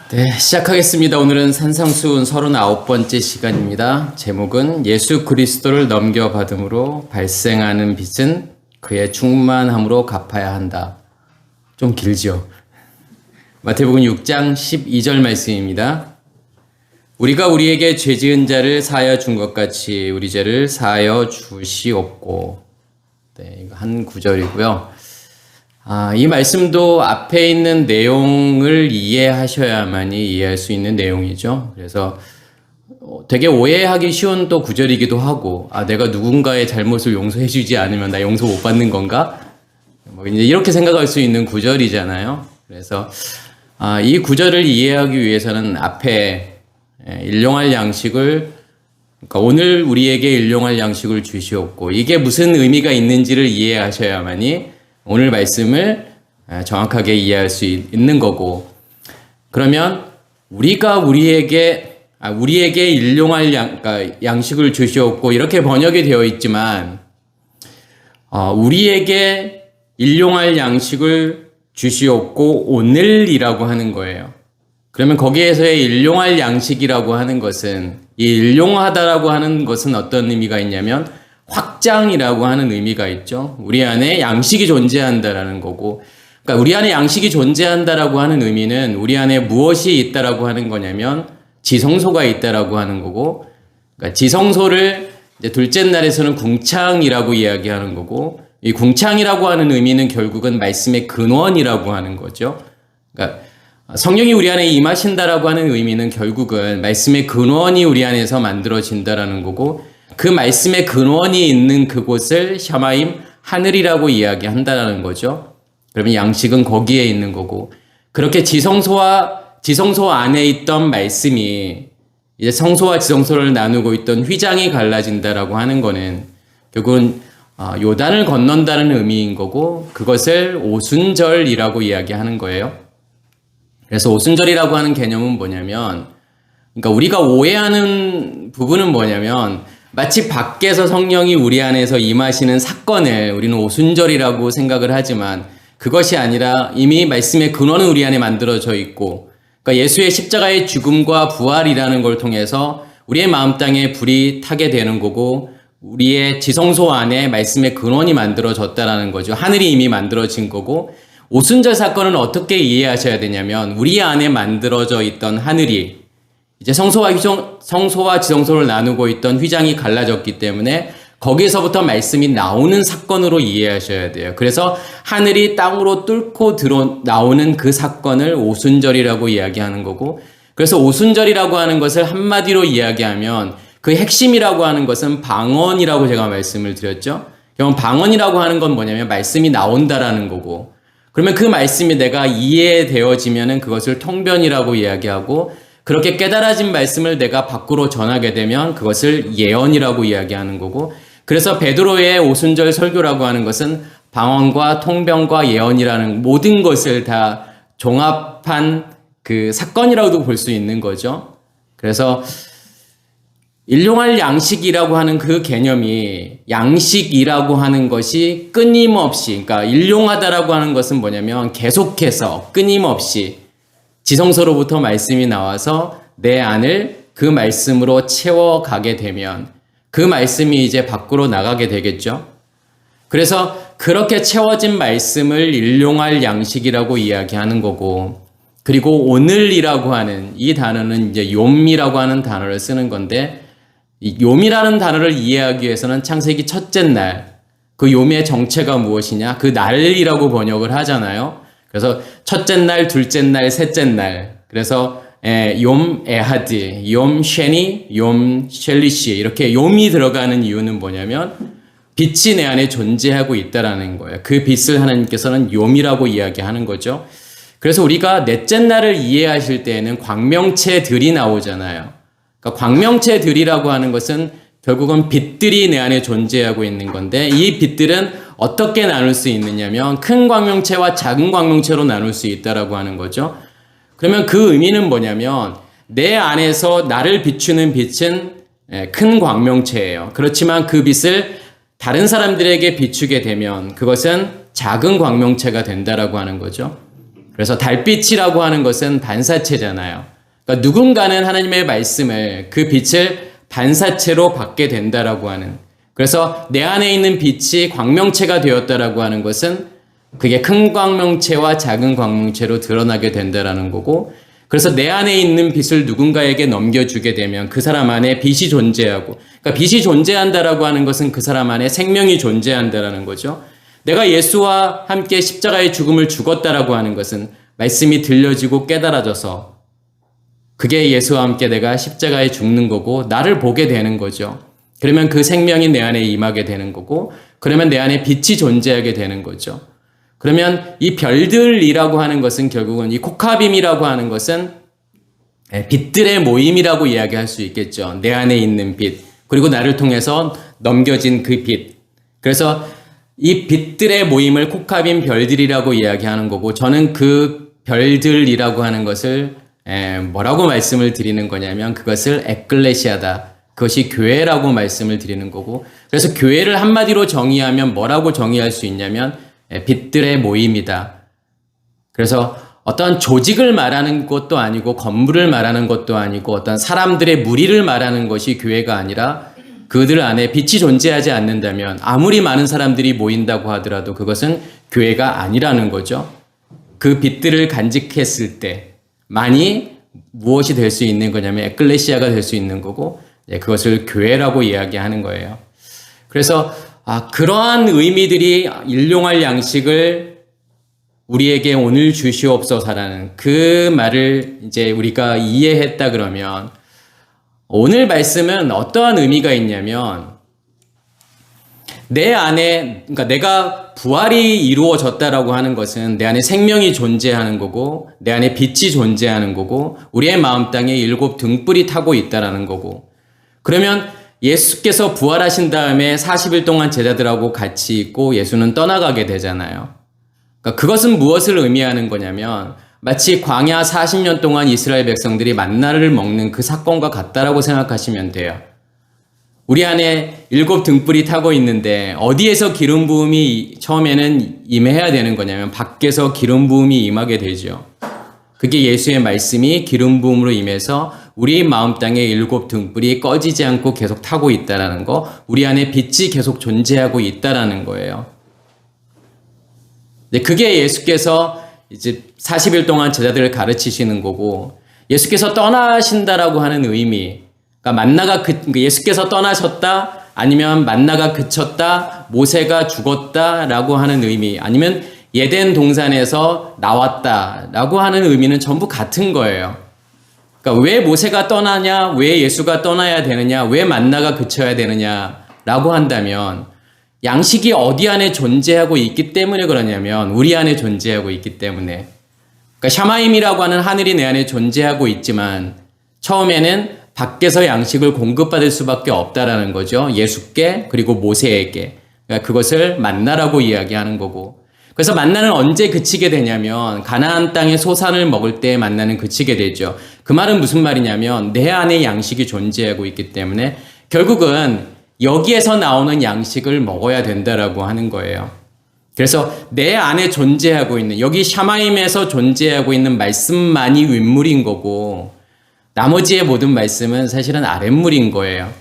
네, 시작하겠습니다. 오늘은 산상수훈 39번째 시간입니다. 제목은 예수 그리스도를 넘겨받음으로 발생하는 빚은 그의 충만함으로 갚아야 한다. 좀 길죠? 마태복음 6장 12절 말씀입니다. 우리가 우리에게 죄 지은 자를 사하여 준 것 같이 우리 죄를 사하여 주시옵고. 네, 이거 한 구절이고요. 이 말씀도 앞에 있는 내용을 이해하셔야만이 이해할 수 있는 내용이죠. 그래서 되게 오해하기 쉬운 또 구절이기도 하고, 내가 누군가의 잘못을 용서해주지 않으면 나 용서 못 받는 건가? 이제 이렇게 생각할 수 있는 구절이잖아요. 그래서 이 구절을 이해하기 위해서는 앞에 일용할 양식을, 그러니까 오늘 우리에게 일용할 양식을 주시옵고, 이게 무슨 의미가 있는지를 이해하셔야만이 오늘 말씀을 정확하게 이해할 수 있는 거고, 그러면 우리가 우리에게 일용할 양식을 주시옵고 이렇게 번역이 되어 있지만, 우리에게 일용할 양식을 주시옵고 오늘이라고 하는 거예요. 그러면 거기에서의 일용할 양식이라고 하는 것은, 이 일용하다라고 하는 것은 어떤 의미가 있냐면 확장이라고 하는 의미가 있죠. 우리 안에 양식이 존재한다라는 거고, 그러니까 우리 안에 양식이 존재한다라고 하는 의미는 우리 안에 무엇이 있다라고 하는 거냐면 지성소가 있다라고 하는 거고, 그러니까 지성소를 이제 둘째 날에서는 궁창이라고 이야기하는 거고, 이 궁창이라고 하는 의미는 결국은 말씀의 근원이라고 하는 거죠. 그러니까 성령이 우리 안에 임하신다라고 하는 의미는 결국은 말씀의 근원이 우리 안에서 만들어진다라는 거고, 그 말씀의 근원이 있는 그곳을 샤마임, 하늘이라고 이야기한다라는 거죠. 그러면 양식은 거기에 있는 거고, 그렇게 지성소 안에 있던 말씀이 이제 성소와 지성소를 나누고 있던 휘장이 갈라진다라고 하는 거는 결국은 요단을 건넌다는 의미인 거고, 그것을 오순절이라고 이야기하는 거예요. 그래서 오순절이라고 하는 개념은 뭐냐면, 그러니까 우리가 오해하는 부분은 뭐냐면, 마치 밖에서 성령이 우리 안에서 임하시는 사건을 우리는 오순절이라고 생각을 하지만, 그것이 아니라 이미 말씀의 근원은 우리 안에 만들어져 있고, 그러니까 예수의 십자가의 죽음과 부활이라는 걸 통해서 우리의 마음 땅에 불이 타게 되는 거고, 우리의 지성소 안에 말씀의 근원이 만들어졌다라는 거죠. 하늘이 이미 만들어진 거고, 오순절 사건은 어떻게 이해하셔야 되냐면, 우리 안에 만들어져 있던 하늘이 이제 성소와 지성소를 나누고 있던 휘장이 갈라졌기 때문에 거기서부터 말씀이 나오는 사건으로 이해하셔야 돼요. 그래서 하늘이 땅으로 뚫고 나오는 그 사건을 오순절이라고 이야기하는 거고, 그래서 오순절이라고 하는 것을 한마디로 이야기하면 그 핵심이라고 하는 것은 방언이라고 제가 말씀을 드렸죠. 그럼 방언이라고 하는 건 뭐냐면 말씀이 나온다라는 거고, 그러면 그 말씀이 내가 이해되어지면은 그것을 통변이라고 이야기하고, 그렇게 깨달아진 말씀을 내가 밖으로 전하게 되면 그것을 예언이라고 이야기하는 거고, 그래서 베드로의 오순절 설교라고 하는 것은 방언과 통변과 예언이라는 모든 것을 다 종합한 그 사건이라고도 볼 수 있는 거죠. 그래서 일용할 양식이라고 하는 그 개념이, 양식이라고 하는 것이 끊임없이, 그러니까 일용하다라고 하는 것은 뭐냐면 계속해서 끊임없이 지성소로부터 말씀이 나와서 내 안을 그 말씀으로 채워가게 되면 그 말씀이 이제 밖으로 나가게 되겠죠. 그래서 그렇게 채워진 말씀을 일용할 양식이라고 이야기하는 거고, 그리고 오늘이라고 하는 이 단어는 이제 욤이라고 하는 단어를 쓰는 건데, 이 욤이라는 단어를 이해하기 위해서는 창세기 첫째 날, 그 욤의 정체가 무엇이냐, 그 날이라고 번역을 하잖아요. 그래서 첫째 날, 둘째 날, 셋째 날. 그래서 욤 에하드, 욤 쉐니, 욤 셸리시, 이렇게 욤이 들어가는 이유는 뭐냐면 빛이 내 안에 존재하고 있다라는 거예요. 그 빛을 하나님께서는 욤이라고 이야기하는 거죠. 그래서 우리가 넷째 날을 이해하실 때에는 광명체들이 나오잖아요. 그러니까 광명체들이라고 하는 것은 결국은 빛들이 내 안에 존재하고 있는 건데, 이 빛들은 어떻게 나눌 수 있느냐면 큰 광명체와 작은 광명체로 나눌 수 있다라고 하는 거죠. 그러면 그 의미는 뭐냐면 내 안에서 나를 비추는 빛은 큰 광명체예요. 그렇지만 그 빛을 다른 사람들에게 비추게 되면 그것은 작은 광명체가 된다라고 하는 거죠. 그래서 달빛이라고 하는 것은 반사체잖아요. 그러니까 누군가는 하나님의 말씀을 그 빛을 반사체로 받게 된다라고 하는, 그래서 내 안에 있는 빛이 광명체가 되었다라고 하는 것은 그게 큰 광명체와 작은 광명체로 드러나게 된다라는 거고, 그래서 내 안에 있는 빛을 누군가에게 넘겨주게 되면 그 사람 안에 빛이 존재하고, 그러니까 빛이 존재한다라고 하는 것은 그 사람 안에 생명이 존재한다라는 거죠. 내가 예수와 함께 십자가의 죽음을 죽었다라고 하는 것은 말씀이 들려지고 깨달아져서 그게 예수와 함께 내가 십자가에 죽는 거고 나를 보게 되는 거죠. 그러면 그 생명이 내 안에 임하게 되는 거고, 그러면 내 안에 빛이 존재하게 되는 거죠. 그러면 이 별들이라고 하는 것은 결국은 이 코카빔이라고 하는 것은 빛들의 모임이라고 이야기할 수 있겠죠. 내 안에 있는 빛, 그리고 나를 통해서 넘겨진 그 빛. 그래서 이 빛들의 모임을 코카빔 별들이라고 이야기하는 거고, 저는 그 별들이라고 하는 것을 뭐라고 말씀을 드리는 거냐면 그것을 에클레시아다. 그것이 교회라고 말씀을 드리는 거고, 그래서 교회를 한마디로 정의하면 뭐라고 정의할 수 있냐면 빛들의 모임이다. 그래서 어떤 조직을 말하는 것도 아니고 건물을 말하는 것도 아니고 어떤 사람들의 무리를 말하는 것이 교회가 아니라, 그들 안에 빛이 존재하지 않는다면 아무리 많은 사람들이 모인다고 하더라도 그것은 교회가 아니라는 거죠. 그 빛들을 간직했을 때 만이 무엇이 될 수 있는 거냐면 에클레시아가 될 수 있는 거고, 그것을 교회라고 이야기하는 거예요. 그래서 그러한 의미들이 일용할 양식을 우리에게 오늘 주시옵소서라는 그 말을 이제 우리가 이해했다 그러면, 오늘 말씀은 어떠한 의미가 있냐면 내 안에, 그러니까 내가 부활이 이루어졌다라고 하는 것은 내 안에 생명이 존재하는 거고, 내 안에 빛이 존재하는 거고, 우리의 마음 땅에 7 등불이 타고 있다라는 거고, 그러면 예수께서 부활하신 다음에 40일 동안 제자들하고 같이 있고 예수는 떠나가게 되잖아요. 그러니까 그것은 무엇을 의미하는 거냐면 마치 광야 40년 동안 이스라엘 백성들이 만나를 먹는 그 사건과 같다라고 생각하시면 돼요. 우리 안에 7 등불이 타고 있는데 어디에서 기름 부음이 처음에는 임해야 되는 거냐면 밖에서 기름 부음이 임하게 되죠. 그게 예수의 말씀이 기름 부음으로 임해서 우리 마음 땅에 7 등불이 꺼지지 않고 계속 타고 있다라는 거, 우리 안에 빛이 계속 존재하고 있다라는 거예요. 그게 예수께서 이제 40일 동안 제자들을 가르치시는 거고, 예수께서 떠나신다라고 하는 의미, 그러니까 예수께서 떠나셨다, 아니면 만나가 그쳤다, 모세가 죽었다라고 하는 의미, 아니면 예덴 동산에서 나왔다라고 하는 의미는 전부 같은 거예요. 그러니까 왜 모세가 떠나냐, 왜 예수가 떠나야 되느냐, 왜 만나가 그쳐야 되느냐라고 한다면 양식이 어디 안에 존재하고 있기 때문에 그러냐면 우리 안에 존재하고 있기 때문에. 그러니까 샤마임이라고 하는 하늘이 내 안에 존재하고 있지만 처음에는 밖에서 양식을 공급받을 수밖에 없다라는 거죠. 예수께 그리고 모세에게. 그러니까 그것을 만나라고 이야기하는 거고. 그래서 만나는 언제 그치게 되냐면 가나안 땅의 소산을 먹을 때 만나는 그치게 되죠. 그 말은 무슨 말이냐면 내 안에 양식이 존재하고 있기 때문에 결국은 여기에서 나오는 양식을 먹어야 된다라고 하는 거예요. 그래서 내 안에 존재하고 있는, 여기 샤마임에서 존재하고 있는 말씀만이 윗물인 거고 나머지의 모든 말씀은 사실은 아랫물인 거예요.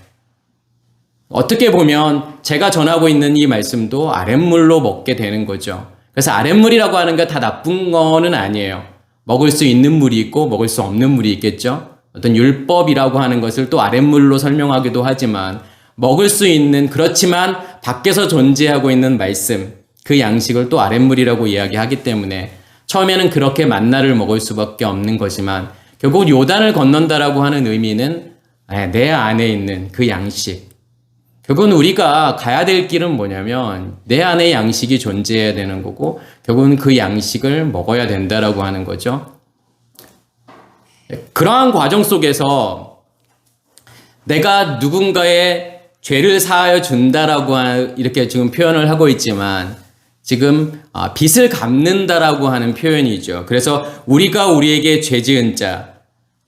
어떻게 보면 제가 전하고 있는 이 말씀도 아랫물로 먹게 되는 거죠. 그래서 아랫물이라고 하는 게 다 나쁜 거는 아니에요. 먹을 수 있는 물이 있고 먹을 수 없는 물이 있겠죠. 어떤 율법이라고 하는 것을 또 아랫물로 설명하기도 하지만 먹을 수 있는, 그렇지만 밖에서 존재하고 있는 말씀, 그 양식을 또 아랫물이라고 이야기하기 때문에 처음에는 그렇게 만나를 먹을 수밖에 없는 거지만 결국 요단을 건넌다라고 하는 의미는 내 안에 있는 그 양식, 결국은 우리가 가야 될 길은 뭐냐면 내 안에 양식이 존재해야 되는 거고 결국은 그 양식을 먹어야 된다라고 하는 거죠. 그러한 과정 속에서 내가 누군가의 죄를 사하여 준다라고 이렇게 지금 표현을 하고 있지만 지금 빚을 갚는다라고 하는 표현이죠. 그래서 우리가 우리에게 죄 지은 자,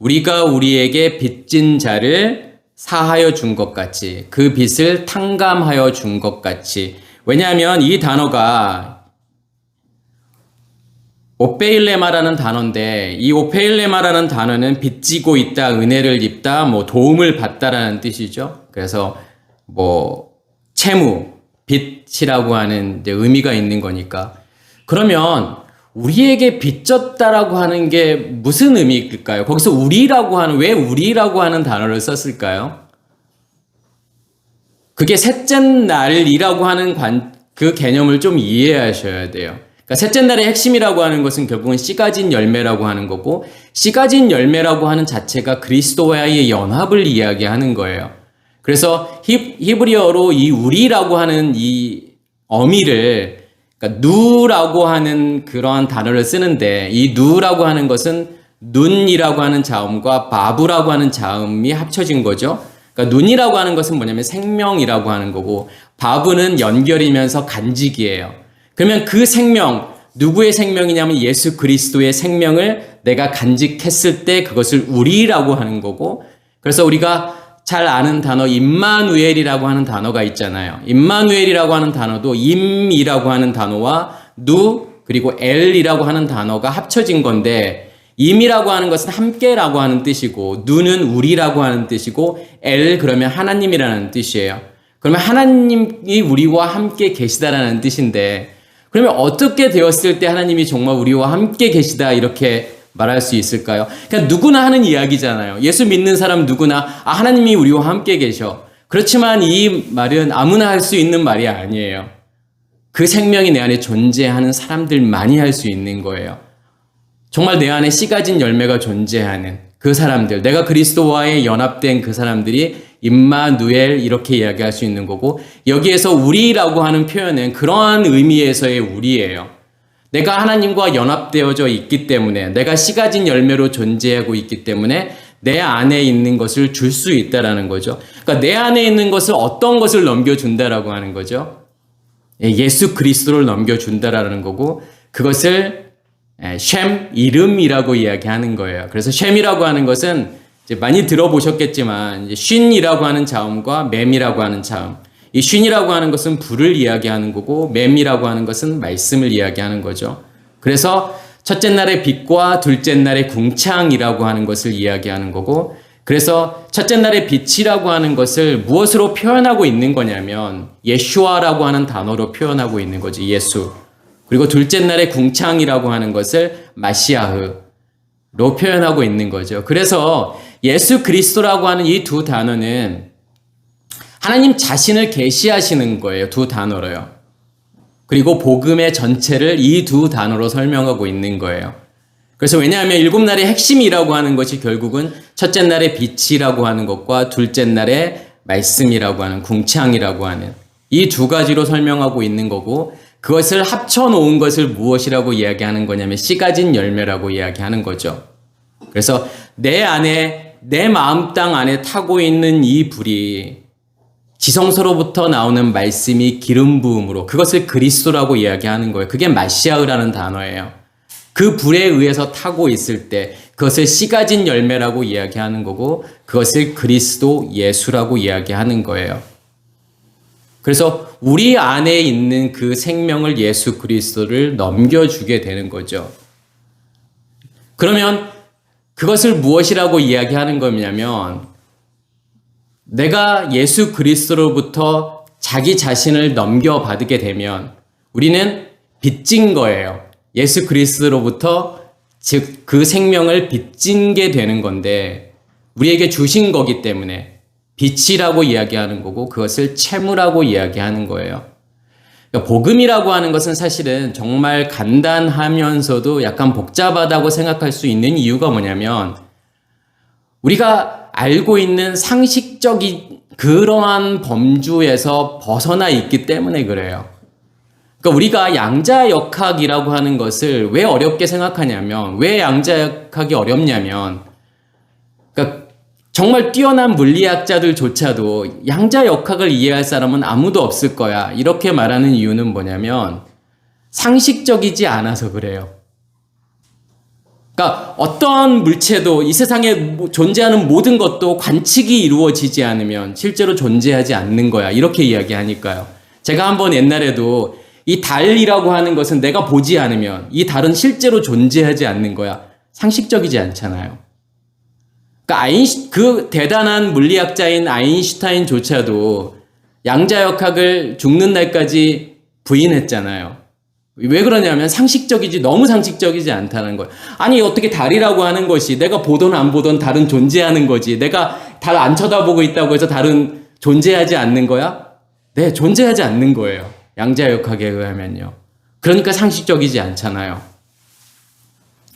우리가 우리에게 빚진 자를 사하여 준 것 같이, 그 빚을 탕감하여 준 것 같이. 왜냐하면 이 단어가 오페일레마라는 단어인데 이 오페일레마라는 단어는 빚지고 있다, 은혜를 입다, 뭐 도움을 받다라는 뜻이죠. 그래서 뭐 채무, 빚이라고 하는 이제 의미가 있는 거니까. 그러면 우리에게 빚졌다라고 하는 게 무슨 의미일까요? 거기서 왜 우리라고 하는 단어를 썼을까요? 그게 셋째 날이라고 하는 그 개념을 좀 이해하셔야 돼요. 그러니까 셋째 날의 핵심이라고 하는 것은 결국은 씨 가진 열매라고 하는 거고, 씨 가진 열매라고 하는 자체가 그리스도와의 연합을 이야기하는 거예요. 그래서 히브리어로 이 우리라고 하는 이 어미를, 그러니까 누라고 하는 그러한 단어를 쓰는데, 이 누라고 하는 것은 눈이라고 하는 자음과 바브라고 하는 자음이 합쳐진 거죠. 그러니까 눈이라고 하는 것은 뭐냐면 생명이라고 하는 거고, 바브는 연결이면서 간직이에요. 그러면 그 생명, 누구의 생명이냐면 예수 그리스도의 생명을 내가 간직했을 때 그것을 우리라고 하는 거고, 그래서 우리가 잘 아는 단어 임마누엘이라고 하는 단어가 있잖아요. 임마누엘이라고 하는 단어도 임이라고 하는 단어와 누 그리고 엘이라고 하는 단어가 합쳐진 건데, 임이라고 하는 것은 함께라고 하는 뜻이고, 누는 우리라고 하는 뜻이고, 엘 그러면 하나님이라는 뜻이에요. 그러면 하나님이 우리와 함께 계시다라는 뜻인데, 그러면 어떻게 되었을 때 하나님이 정말 우리와 함께 계시다 이렇게 말할 수 있을까요? 그냥 누구나 하는 이야기잖아요. 예수 믿는 사람 누구나 하나님이 우리와 함께 계셔. 그렇지만 이 말은 아무나 할 수 있는 말이 아니에요. 그 생명이 내 안에 존재하는 사람들만이 할 수 있는 거예요. 정말 내 안에 씨 가진 열매가 존재하는 그 사람들, 내가 그리스도와의 연합된 그 사람들이 임마누엘 이렇게 이야기할 수 있는 거고, 여기에서 우리라고 하는 표현은 그러한 의미에서의 우리예요. 내가 하나님과 연합되어져 있기 때문에, 내가 씨 가진 열매로 존재하고 있기 때문에 내 안에 있는 것을 줄 수 있다라는 거죠. 그러니까 내 안에 있는 것을 어떤 것을 넘겨준다라고 하는 거죠. 예수 그리스도를 넘겨준다라는 거고, 그것을 쉔, 이름이라고 이야기하는 거예요. 그래서 쉔이라고 하는 것은 이제 많이 들어보셨겠지만 쉰이라고 하는 자음과 맴이라고 하는 자음, 이 쉰이라고 하는 것은 불을 이야기하는 거고, 맴이라고 하는 것은 말씀을 이야기하는 거죠. 그래서 첫째 날의 빛과 둘째 날의 궁창이라고 하는 것을 이야기하는 거고, 그래서 첫째 날의 빛이라고 하는 것을 무엇으로 표현하고 있는 거냐면 예슈아라고 하는 단어로 표현하고 있는 거지, 예수. 그리고 둘째 날의 궁창이라고 하는 것을 마시아흐로 표현하고 있는 거죠. 그래서 예수 그리스도라고 하는 이 두 단어는 하나님 자신을 계시하시는 거예요. 두 단어로요. 그리고 복음의 전체를 이 두 단어로 설명하고 있는 거예요. 그래서 왜냐하면 일곱 날의 핵심이라고 하는 것이 결국은 첫째 날의 빛이라고 하는 것과 둘째 날의 말씀이라고 하는 궁창이라고 하는 이 두 가지로 설명하고 있는 거고, 그것을 합쳐놓은 것을 무엇이라고 이야기하는 거냐면 씨 가진 열매라고 이야기하는 거죠. 그래서 내 안에, 내 마음 땅 안에 타고 있는 이 불이 지성소로부터 나오는 말씀이 기름 부음으로, 그것을 그리스도라고 이야기하는 거예요. 그게 마시아흐라는 단어예요. 그 불에 의해서 타고 있을 때 그것을 씨 가진 열매라고 이야기하는 거고, 그것을 그리스도 예수라고 이야기하는 거예요. 그래서 우리 안에 있는 그 생명을 예수 그리스도를 넘겨주게 되는 거죠. 그러면 그것을 무엇이라고 이야기하는 거냐면, 내가 예수 그리스도로부터 자기 자신을 넘겨받게 되면 우리는 빚진 거예요. 예수 그리스도로부터 즉 그 생명을 빚진 게 되는 건데, 우리에게 주신 거기 때문에 빚이라고 이야기하는 거고, 그것을 채무라고 이야기하는 거예요. 그러니까 복음이라고 하는 것은 사실은 정말 간단하면서도 약간 복잡하다고 생각할 수 있는 이유가 뭐냐면, 우리가 알고 있는 상식적인 그러한 범주에서 벗어나 있기 때문에 그래요. 그러니까 우리가 양자역학이라고 하는 것을 왜 어렵게 생각하냐면, 왜 양자역학이 어렵냐면, 그러니까 정말 뛰어난 물리학자들조차도 양자역학을 이해할 사람은 아무도 없을 거야, 이렇게 말하는 이유는 뭐냐면 상식적이지 않아서 그래요. 그러니까 어떤 물체도, 이 세상에 존재하는 모든 것도 관측이 이루어지지 않으면 실제로 존재하지 않는 거야, 이렇게 이야기하니까요. 제가 한번 옛날에도 이 달이라고 하는 것은 내가 보지 않으면 이 달은 실제로 존재하지 않는 거야. 상식적이지 않잖아요. 그러니까 그 대단한 물리학자인 아인슈타인조차도 양자역학을 죽는 날까지 부인했잖아요. 왜 그러냐면 너무 상식적이지 않다는 거예요. 아니 어떻게 달이라고 하는 것이 내가 보던 안 보던 달은 존재하는 거지. 내가 달 안 쳐다보고 있다고 해서 달은 존재하지 않는 거야? 네, 존재하지 않는 거예요. 양자역학에 의하면요. 그러니까 상식적이지 않잖아요.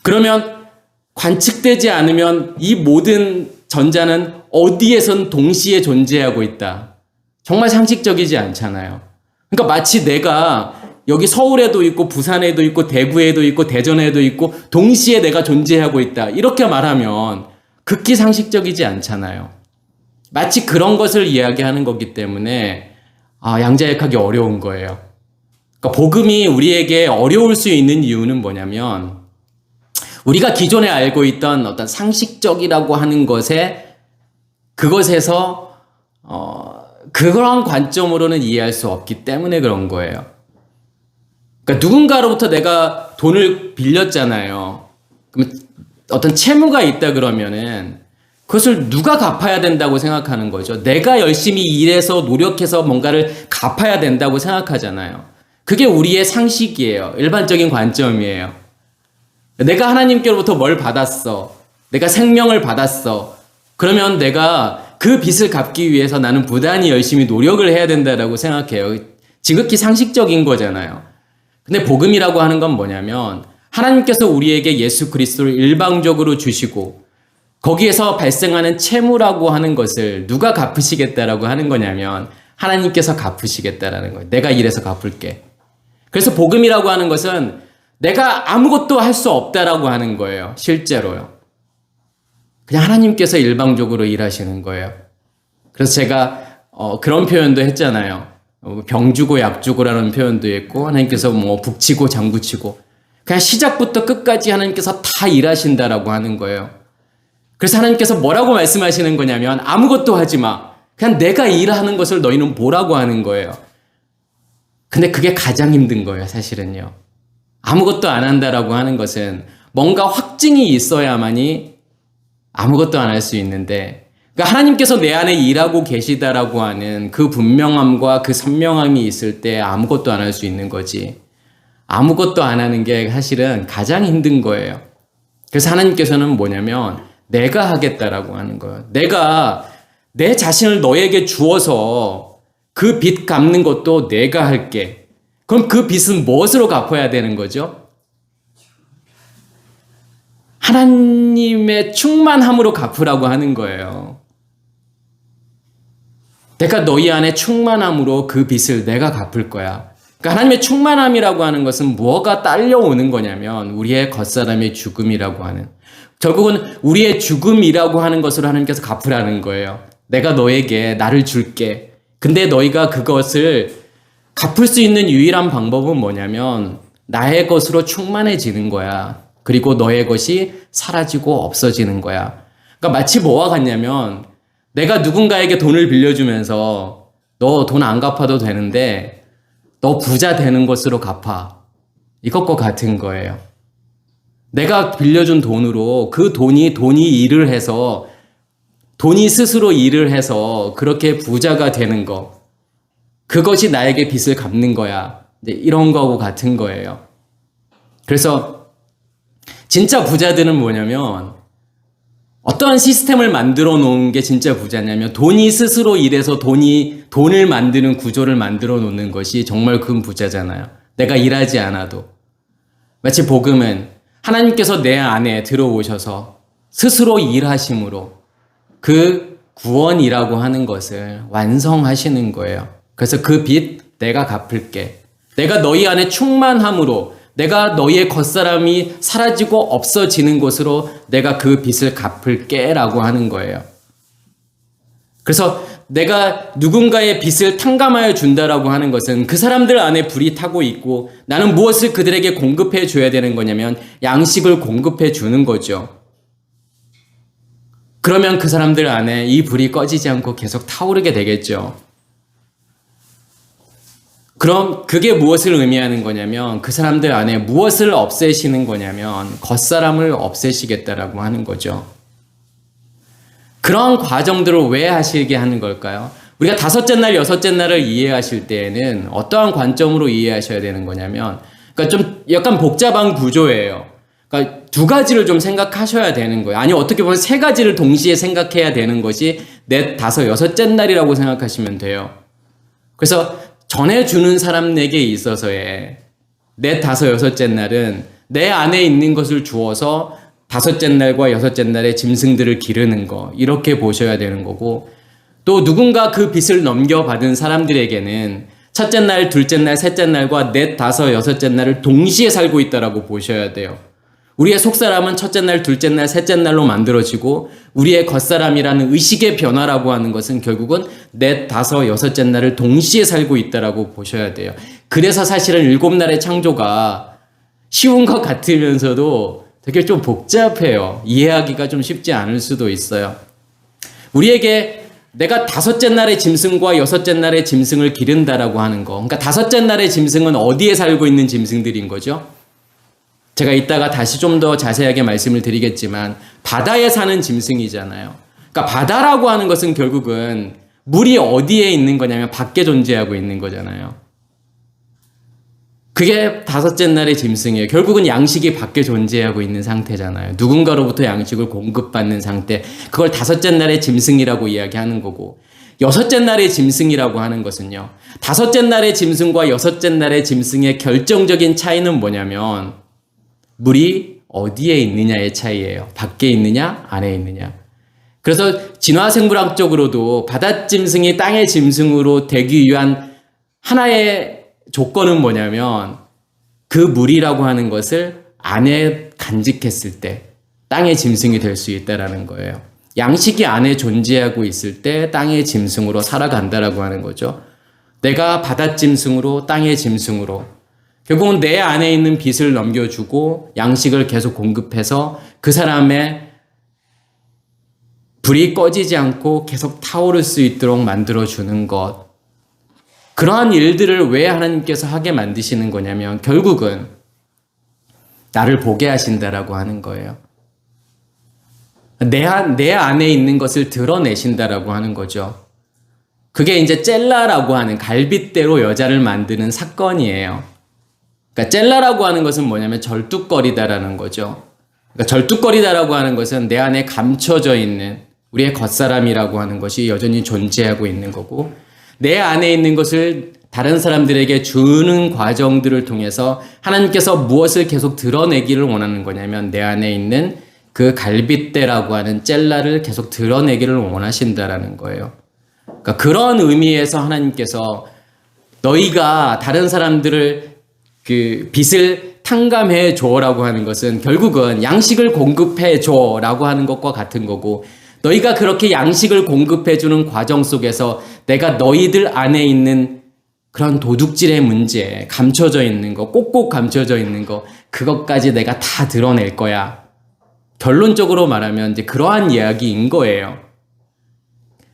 그러면 관측되지 않으면 이 모든 전자는 어디에선 동시에 존재하고 있다. 정말 상식적이지 않잖아요. 그러니까 마치 내가 여기 서울에도 있고 부산에도 있고 대구에도 있고 대전에도 있고 동시에 내가 존재하고 있다. 이렇게 말하면 극히 상식적이지 않잖아요. 마치 그런 것을 이야기하는 거기 때문에 양자역학이 어려운 거예요. 그러니까 복음이 우리에게 어려울 수 있는 이유는 뭐냐면 우리가 기존에 알고 있던 어떤 상식적이라고 하는 그것에서 그런 관점으로는 이해할 수 없기 때문에 그런 거예요. 그러니까 누군가로부터 내가 돈을 빌렸잖아요. 그러면 어떤 채무가 있다 그러면은 그것을 누가 갚아야 된다고 생각하는 거죠. 내가 열심히 일해서 노력해서 뭔가를 갚아야 된다고 생각하잖아요. 그게 우리의 상식이에요. 일반적인 관점이에요. 내가 하나님께로부터 뭘 받았어. 내가 생명을 받았어. 그러면 내가 그 빚을 갚기 위해서 나는 부단히 열심히 노력을 해야 된다라고 생각해요. 지극히 상식적인 거잖아요. 근데 복음이라고 하는 건 뭐냐면 하나님께서 우리에게 예수 그리스도를 일방적으로 주시고 거기에서 발생하는 채무라고 하는 것을 누가 갚으시겠다라고 하는 거냐면 하나님께서 갚으시겠다라는 거예요. 내가 일해서 갚을게. 그래서 복음이라고 하는 것은 내가 아무것도 할 수 없다라고 하는 거예요. 실제로요. 그냥 하나님께서 일방적으로 일하시는 거예요. 그래서 제가 그런 표현도 했잖아요. 병 주고 약 주고라는 표현도 했고 하나님께서 북치고 장구치고 그냥 시작부터 끝까지 하나님께서 다 일하신다라고 하는 거예요. 그래서 하나님께서 뭐라고 말씀하시는 거냐면 아무것도 하지 마. 그냥 내가 일하는 것을 너희는 보라고 하는 거예요. 근데 그게 가장 힘든 거예요, 사실은요. 아무것도 안 한다라고 하는 것은 뭔가 확증이 있어야만이 아무것도 안 할 수 있는데 그러니까 하나님께서 내 안에 일하고 계시다라고 하는 그 분명함과 그 선명함이 있을 때 아무것도 안 할 수 있는 거지. 아무것도 안 하는 게 사실은 가장 힘든 거예요. 그래서 하나님께서는 뭐냐면 내가 하겠다라고 하는 거예요. 내가 내 자신을 너에게 주어서 그 빚 갚는 것도 내가 할게. 그럼 그 빚은 무엇으로 갚아야 되는 거죠? 하나님의 충만함으로 갚으라고 하는 거예요. 내가 너희 안에 충만함으로 그 빚을 내가 갚을 거야. 그러니까 하나님의 충만함이라고 하는 것은 무엇가 딸려오는 거냐면 우리의 겉사람의 죽음이라고 하는 결국은 우리의 죽음이라고 하는 것으로 하나님께서 갚으라는 거예요. 내가 너에게 나를 줄게. 근데 너희가 그것을 갚을 수 있는 유일한 방법은 뭐냐면 나의 것으로 충만해지는 거야. 그리고 너의 것이 사라지고 없어지는 거야. 그러니까 마치 뭐와 같냐면 내가 누군가에게 돈을 빌려주면서 너 돈 안 갚아도 되는데 너 부자 되는 것으로 갚아. 이것과 같은 거예요. 내가 빌려준 돈으로 그 돈이 일을 해서 돈이 스스로 일을 해서 그렇게 부자가 되는 거. 그것이 나에게 빚을 갚는 거야. 이런 거하고 같은 거예요. 그래서 진짜 부자들은 뭐냐면 어떠한 시스템을 만들어 놓은 게 진짜 부자냐면 돈이 스스로 일해서 돈을 만드는 구조를 만들어 놓는 것이 정말 큰 부자잖아요. 내가 일하지 않아도. 마치 복음은 하나님께서 내 안에 들어오셔서 스스로 일하심으로 그 구원이라고 하는 것을 완성하시는 거예요. 그래서 그 빚 내가 갚을게. 내가 너희 안에 충만함으로 내가 너희의 겉사람이 사라지고 없어지는 것으로 내가 그 빚을 갚을게 라고 하는 거예요. 그래서 내가 누군가의 빚을 탕감하여 준다라고 하는 것은 그 사람들 안에 불이 타고 있고 나는 무엇을 그들에게 공급해 줘야 되는 거냐면 양식을 공급해 주는 거죠. 그러면 그 사람들 안에 이 불이 꺼지지 않고 계속 타오르게 되겠죠. 그럼 그게 무엇을 의미하는 거냐면 그 사람들 안에 무엇을 없애시는 거냐면 겉사람을 없애시겠다라고 하는 거죠. 그런 과정들을 왜 하시게 하는 걸까요? 우리가 다섯째 날, 여섯째 날을 이해하실 때에는 어떠한 관점으로 이해하셔야 되는 거냐면, 그러니까 좀 약간 복잡한 구조예요. 그러니까 두 가지를 좀 생각하셔야 되는 거예요. 아니, 어떻게 보면 세 가지를 동시에 생각해야 되는 것이 넷, 다섯, 여섯째 날이라고 생각하시면 돼요. 그래서 전해주는 사람에게 있어서의 넷, 다섯, 여섯째 날은 내 안에 있는 것을 주어서 다섯째 날과 여섯째 날에 짐승들을 기르는 거, 이렇게 보셔야 되는 거고, 또 누군가 그 빚을 넘겨받은 사람들에게는 첫째 날, 둘째 날, 셋째 날과 넷, 다섯, 여섯째 날을 동시에 살고 있다라고 보셔야 돼요. 우리의 속사람은 첫째 날, 둘째 날, 셋째 날로 만들어지고 우리의 겉사람이라는 의식의 변화라고 하는 것은 결국은 넷, 다섯, 여섯째 날을 동시에 살고 있다라고 보셔야 돼요. 그래서 사실은 일곱 날의 창조가 쉬운 것 같으면서도 되게 좀 복잡해요. 이해하기가 좀 쉽지 않을 수도 있어요. 우리에게 내가 다섯째 날의 짐승과 여섯째 날의 짐승을 기른다라고 하는 거. 그러니까 다섯째 날의 짐승은 어디에 살고 있는 짐승들인 거죠? 제가 이따가 다시 좀 더 자세하게 말씀을 드리겠지만 바다에 사는 짐승이잖아요. 그러니까 바다라고 하는 것은 결국은 물이 어디에 있는 거냐면 밖에 존재하고 있는 거잖아요. 그게 다섯째 날의 짐승이에요. 결국은 양식이 밖에 존재하고 있는 상태잖아요. 누군가로부터 양식을 공급받는 상태. 그걸 다섯째 날의 짐승이라고 이야기하는 거고, 여섯째 날의 짐승이라고 하는 것은요, 다섯째 날의 짐승과 여섯째 날의 짐승의 결정적인 차이는 뭐냐면 물이 어디에 있느냐의 차이예요. 밖에 있느냐, 안에 있느냐. 그래서 진화생물학적으로도 바다짐승이 땅의 짐승으로 되기 위한 하나의 조건은 뭐냐면 그 물이라고 하는 것을 안에 간직했을 때 땅의 짐승이 될 수 있다라는 거예요. 양식이 안에 존재하고 있을 때 땅의 짐승으로 살아간다라고 하는 거죠. 내가 바다짐승으로 땅의 짐승으로 결국은 내 안에 있는 빚을 넘겨주고 양식을 계속 공급해서 그 사람의 불이 꺼지지 않고 계속 타오를 수 있도록 만들어주는 것. 그러한 일들을 왜 하나님께서 하게 만드시는 거냐면 결국은 나를 보게 하신다라고 하는 거예요. 내 안에 있는 것을 드러내신다라고 하는 거죠. 그게 이제 젤라라고 하는 갈빗대로 여자를 만드는 사건이에요. 그러니까 젤라라고 하는 것은 뭐냐면 절뚝거리다라는 거죠. 그러니까 절뚝거리다라고 하는 것은 내 안에 감춰져 있는 우리의 겉사람이라고 하는 것이 여전히 존재하고 있는 거고, 내 안에 있는 것을 다른 사람들에게 주는 과정들을 통해서 하나님께서 무엇을 계속 드러내기를 원하는 거냐면 내 안에 있는 그 갈빗대라고 하는 젤라를 계속 드러내기를 원하신다라는 거예요. 그러니까 그런 의미에서 하나님께서 너희가 다른 사람들을 그 빚을 탕감해 줘라고 하는 것은 결국은 양식을 공급해 줘라고 하는 것과 같은 거고, 너희가 그렇게 양식을 공급해 주는 과정 속에서 내가 너희들 안에 있는 그런 도둑질의 문제, 감춰져 있는 거, 꼭꼭 감춰져 있는 거, 그것까지 내가 다 드러낼 거야. 결론적으로 말하면 이제 그러한 이야기인 거예요.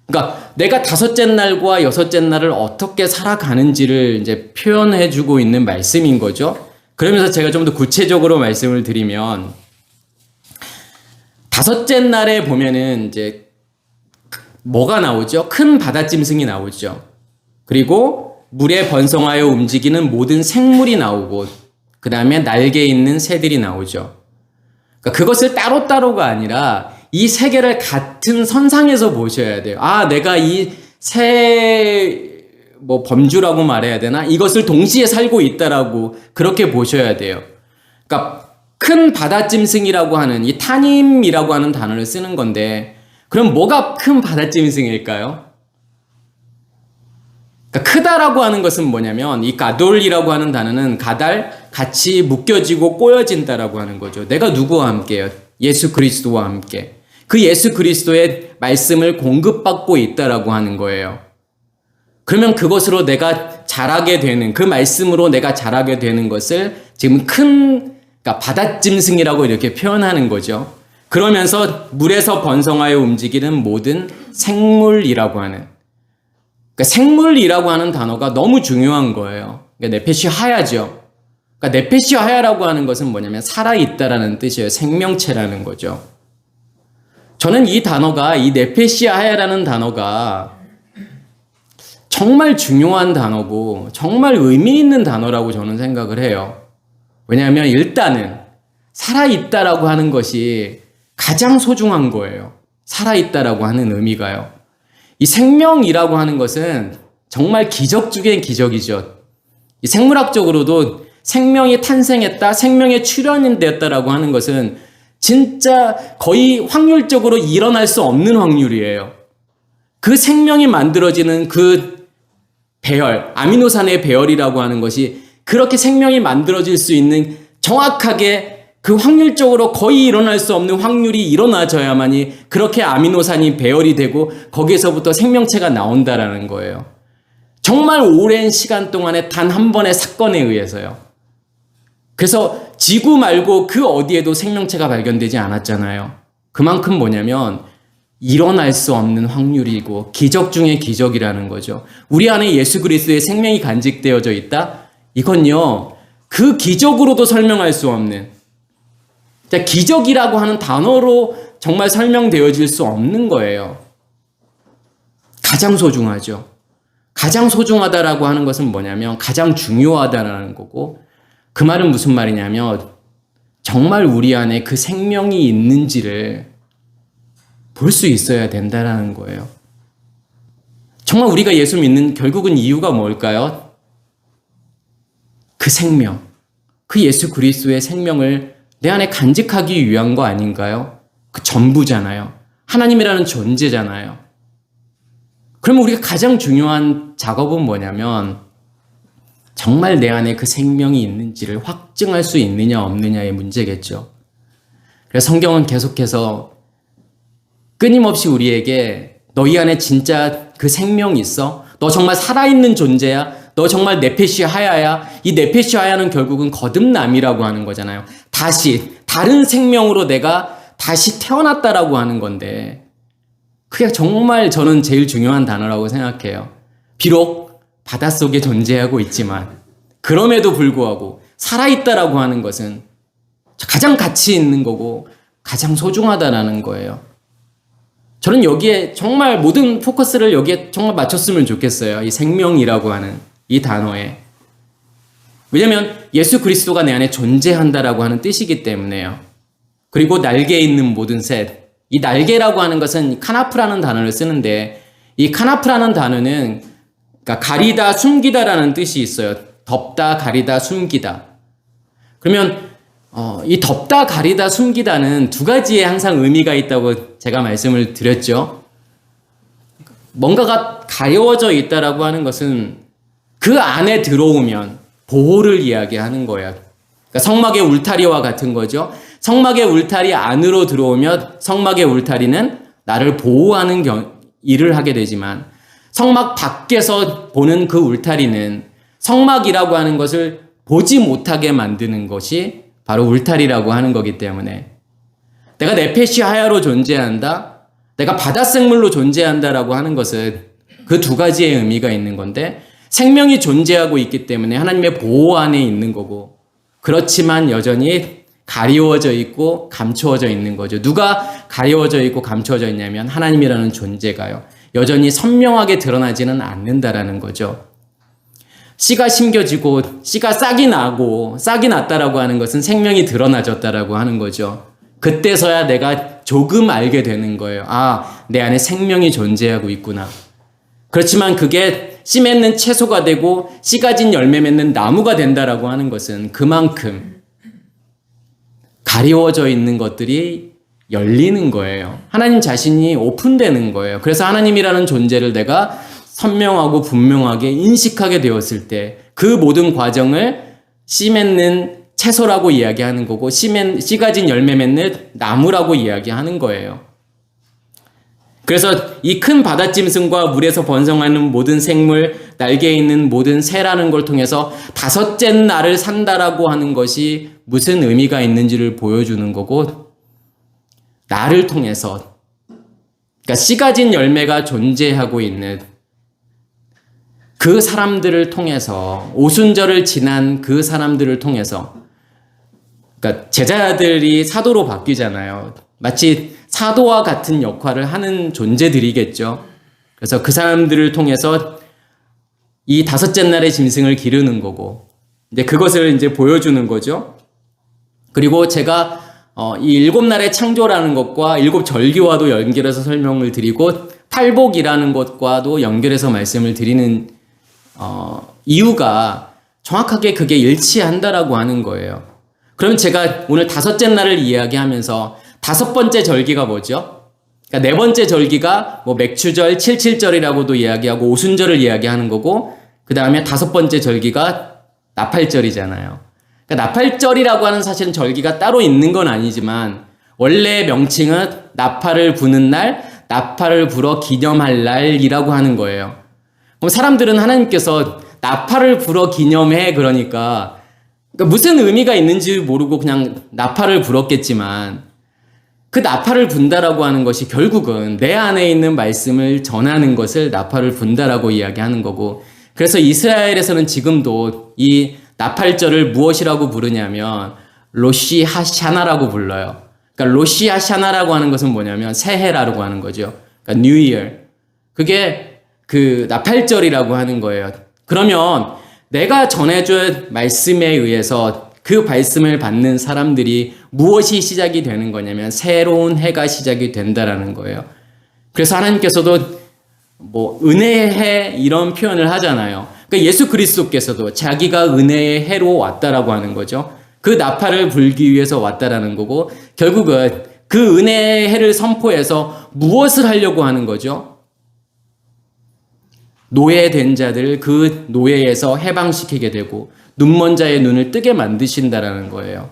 그러니까 내가 다섯째 날과 여섯째 날을 어떻게 살아가는지를 이제 표현해 주고 있는 말씀인 거죠. 그러면서 제가 좀 더 구체적으로 말씀을 드리면, 다섯째 날에 보면은 이제 뭐가 나오죠? 큰 바다짐승이 나오죠. 그리고 물에 번성하여 움직이는 모든 생물이 나오고, 그 다음에 날개 있는 새들이 나오죠. 그러니까 그것을 따로따로가 아니라 이 세 개를 같은 선상에서 보셔야 돼요. 아, 내가 이 범주라고 말해야 되나? 이것을 동시에 살고 있다라고 그렇게 보셔야 돼요. 그러니까 큰 바다짐승이라고 하는 이 타님이라고 하는 단어를 쓰는 건데, 그럼 뭐가 큰 바다짐승일까요? 그러니까 크다라고 하는 것은 뭐냐면 이 가돌이라고 하는 단어는 가달, 같이 묶여지고 꼬여진다라고 하는 거죠. 내가 누구와 함께요? 예수 그리스도와 함께. 그 예수 그리스도의 말씀을 공급받고 있다라고 하는 거예요. 그러면 그것으로 내가 자라게 되는, 그 말씀으로 내가 자라게 되는 것을 지금 그러니까 바다짐승이라고 이렇게 표현하는 거죠. 그러면서 물에서 번성하여 움직이는 모든 생물이라고 하는, 그러니까 생물이라고 하는 단어가 너무 중요한 거예요. 그러니까 네페시 하야죠. 그러니까 네페시 하야라고 하는 것은 뭐냐면 살아있다라는 뜻이에요. 생명체라는 거죠. 저는 이 단어가, 이 네페시 하야라는 단어가 정말 중요한 단어고 정말 의미 있는 단어라고 저는 생각을 해요. 왜냐하면 일단은 살아있다라고 하는 것이 가장 소중한 거예요. 살아있다라고 하는 의미가요. 이 생명이라고 하는 것은 정말 기적 중에 기적이죠. 이 생물학적으로도 생명이 탄생했다, 생명의 출현되었다라고 하는 것은 진짜 거의 확률적으로 일어날 수 없는 확률이에요. 그 생명이 만들어지는 그 배열, 아미노산의 배열이라고 하는 것이 그렇게 생명이 만들어질 수 있는 정확하게 그 확률적으로 거의 일어날 수 없는 확률이 일어나져야만이 그렇게 아미노산이 배열이 되고 거기에서부터 생명체가 나온다라는 거예요. 정말 오랜 시간 동안에 단 한 번의 사건에 의해서요. 그래서 지구 말고 그 어디에도 생명체가 발견되지 않았잖아요. 그만큼 뭐냐면 일어날 수 없는 확률이고 기적 중의 기적이라는 거죠. 우리 안에 예수 그리스도의 생명이 간직되어져 있다? 이건요, 그 기적으로도 설명할 수 없는, 기적이라고 하는 단어로 정말 설명되어질 수 없는 거예요. 가장 소중하죠. 가장 소중하다라고 하는 것은 뭐냐면 가장 중요하다라는 거고, 그 말은 무슨 말이냐면 정말 우리 안에 그 생명이 있는지를 볼 수 있어야 된다라는 거예요. 정말 우리가 예수 믿는 결국은 이유가 뭘까요? 그 생명, 그 예수 그리스도의 생명을 내 안에 간직하기 위한 거 아닌가요? 그 전부잖아요. 하나님이라는 존재잖아요. 그러면 우리가 가장 중요한 작업은 뭐냐면 정말 내 안에 그 생명이 있는지를 확증할 수 있느냐 없느냐의 문제겠죠. 그래서 성경은 계속해서 끊임없이 우리에게 너희 안에 진짜 그 생명이 있어? 너 정말 살아있는 존재야? 너 정말 네페시 하야야? 이 네페시 하야는 결국은 거듭남이라고 하는 거잖아요. 다시 다른 생명으로 내가 다시 태어났다라고 하는 건데 그게 정말 저는 제일 중요한 단어라고 생각해요. 비록 바닷속에 존재하고 있지만 그럼에도 불구하고 살아있다라고 하는 것은 가장 가치 있는 거고 가장 소중하다라는 거예요. 저는 여기에 정말 모든 포커스를 여기에 정말 맞췄으면 좋겠어요. 이 생명이라고 하는 이 단어에. 왜냐하면 예수 그리스도가 내 안에 존재한다라고 하는 뜻이기 때문에요. 그리고 날개에 있는 모든 셋. 이 날개라고 하는 것은 카나프라는 단어를 쓰는데 이 카나프라는 단어는 그러니까 가리다, 숨기다라는 뜻이 있어요. 덮다, 가리다, 숨기다. 그러면 이 덮다, 가리다, 숨기다는 두 가지의 항상 의미가 있다고 제가 말씀을 드렸죠. 뭔가가 가려워져 있다라고 하는 것은 그 안에 들어오면 보호를 이야기하는 거예요. 그러니까 성막의 울타리와 같은 거죠. 성막의 울타리 안으로 들어오면 성막의 울타리는 나를 보호하는 일을 하게 되지만 성막 밖에서 보는 그 울타리는 성막이라고 하는 것을 보지 못하게 만드는 것이 바로 울타리라고 하는 거기 때문에 내가 네페시 하야로 존재한다, 내가 바닷생물로 존재한다라고 하는 것은 그 두 가지의 의미가 있는 건데 생명이 존재하고 있기 때문에 하나님의 보호 안에 있는 거고 그렇지만 여전히 가리워져 있고 감추어져 있는 거죠. 누가 가리워져 있고 감추어져 있냐면 하나님이라는 존재가요. 여전히 선명하게 드러나지는 않는다라는 거죠. 씨가 심겨지고 씨가 싹이 나고 싹이 났다라고 하는 것은 생명이 드러나졌다라고 하는 거죠. 그때서야 내가 조금 알게 되는 거예요. 아, 내 안에 생명이 존재하고 있구나. 그렇지만 그게 씨 맺는 채소가 되고 씨가 진 열매 맺는 나무가 된다라고 하는 것은 그만큼 가리워져 있는 것들이 열리는 거예요. 하나님 자신이 오픈되는 거예요. 그래서 하나님이라는 존재를 내가 선명하고 분명하게 인식하게 되었을 때 그 모든 과정을 씨 맺는 채소라고 이야기하는 거고 씨가 진 열매 맺는 나무라고 이야기하는 거예요. 그래서 이 큰 바다짐승과 물에서 번성하는 모든 생물, 날개에 있는 모든 새라는 걸 통해서 다섯째 날을 산다라고 하는 것이 무슨 의미가 있는지를 보여주는 거고 나를 통해서 그러니까 씨가 진 열매가 존재하고 있는 그 사람들을 통해서, 오순절을 지난 그 사람들을 통해서, 그러니까 제자들이 사도로 바뀌잖아요. 마치 사도와 같은 역할을 하는 존재들이겠죠. 그래서 그 사람들을 통해서 이 다섯째 날의 짐승을 기르는 거고, 이제 그것을 이제 보여주는 거죠. 그리고 제가 이 일곱 날의 창조라는 것과 일곱 절기와도 연결해서 설명을 드리고 팔복이라는 것과도 연결해서 말씀을 드리는 이유가 정확하게 그게 일치한다라고 하는 거예요. 그러면 제가 오늘 다섯째 날을 이야기하면서 다섯 번째 절기가 뭐죠? 그러니까 네 번째 절기가 뭐 맥추절, 칠칠절이라고도 이야기하고 오순절을 이야기하는 거고, 그 다음에 다섯 번째 절기가 나팔절이잖아요. 그러니까 나팔절이라고 하는 사실은 절기가 따로 있는 건 아니지만 원래 명칭은 나팔을 부는 날, 나팔을 불어 기념할 날이라고 하는 거예요. 그럼 사람들은 하나님께서 나팔을 불어 기념해 그러니까 무슨 의미가 있는지 모르고 그냥 나팔을 불었겠지만, 그 나팔을 분다라고 하는 것이 결국은 내 안에 있는 말씀을 전하는 것을 나팔을 분다라고 이야기하는 거고, 그래서 이스라엘에서는 지금도 이 나팔절을 무엇이라고 부르냐면 로시 하샤나라고 불러요. 그러니까 로시 하샤나라고 하는 것은 뭐냐면 새해라고 하는 거죠. 그러니까 New Year. 그게 그 나팔절이라고 하는 거예요. 그러면 내가 전해준 말씀에 의해서 그 말씀을 받는 사람들이 무엇이 시작이 되는 거냐면 새로운 해가 시작이 된다라는 거예요. 그래서 하나님께서도 뭐 은혜의 해 이런 표현을 하잖아요. 그러니까 예수 그리스도께서도 자기가 은혜의 해로 왔다라고 하는 거죠. 그 나팔을 불기 위해서 왔다라는 거고, 결국은 그 은혜의 해를 선포해서 무엇을 하려고 하는 거죠? 노예된 자들을 그 노예에서 해방시키게 되고 눈먼 자의 눈을 뜨게 만드신다라는 거예요.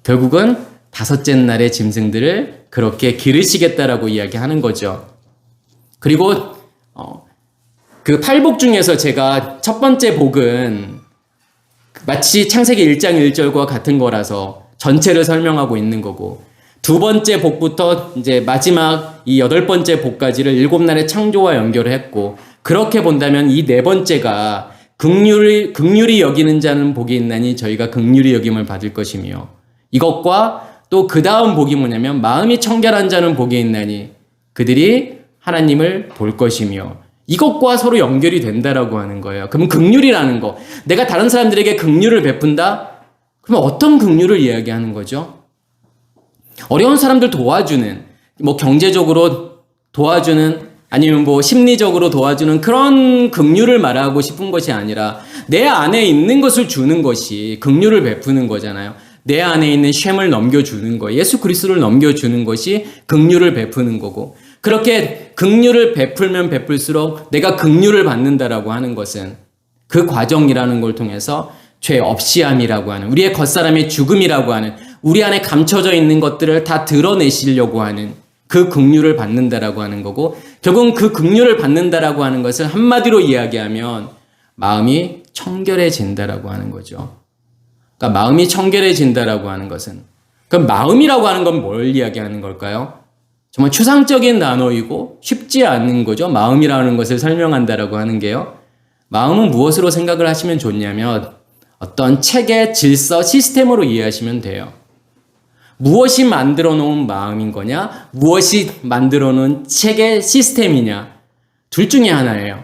결국은 다섯째 날의 짐승들을 그렇게 기르시겠다라고 이야기하는 거죠. 그리고 그 팔복 중에서 제가 첫 번째 복은 마치 창세기 1장 1절과 같은 거라서 전체를 설명하고 있는 거고, 두 번째 복부터 이제 마지막 이 여덟 번째 복까지를 일곱 날의 창조와 연결을 했고, 그렇게 본다면 이 네 번째가 긍휼히 여기는 자는 복이 있나니 저희가 긍휼히 여김을 받을 것이며, 이것과 또 그 다음 복이 뭐냐면 마음이 청결한 자는 복이 있나니 그들이 하나님을 볼 것이며, 이것과 서로 연결이 된다라고 하는 거예요. 그럼 긍휼이라는 거, 내가 다른 사람들에게 긍휼을 베푼다? 그러면 어떤 긍휼을 이야기하는 거죠? 어려운 사람들 도와주는, 뭐 경제적으로 도와주는, 아니면 뭐 심리적으로 도와주는 그런 긍휼을 말하고 싶은 것이 아니라 내 안에 있는 것을 주는 것이 긍휼을 베푸는 거잖아요. 내 안에 있는 쉔을 넘겨주는 거, 예수 그리스도를 넘겨주는 것이 긍휼을 베푸는 거고, 그렇게 긍휼을 베풀면 베풀수록 내가 긍휼을 받는다라고 하는 것은 그 과정이라는 걸 통해서 죄 없이함이라고 하는, 우리의 겉사람의 죽음이라고 하는, 우리 안에 감춰져 있는 것들을 다 드러내시려고 하는 그 긍휼을 받는다라고 하는 거고, 결국은 그 긍휼을 받는다라고 하는 것을 한마디로 이야기하면 마음이 청결해진다라고 하는 거죠. 그러니까 마음이 청결해진다라고 하는 것은, 그럼 마음이라고 하는 건 뭘 이야기하는 걸까요? 정말 추상적인 단어이고 쉽지 않은 거죠. 마음이라는 것을 설명한다라고 하는 게요. 마음은 무엇으로 생각을 하시면 좋냐면 어떤 체계, 질서, 시스템으로 이해하시면 돼요. 무엇이 만들어 놓은 마음인 거냐? 무엇이 만들어 놓은 체계, 시스템이냐? 둘 중에 하나예요.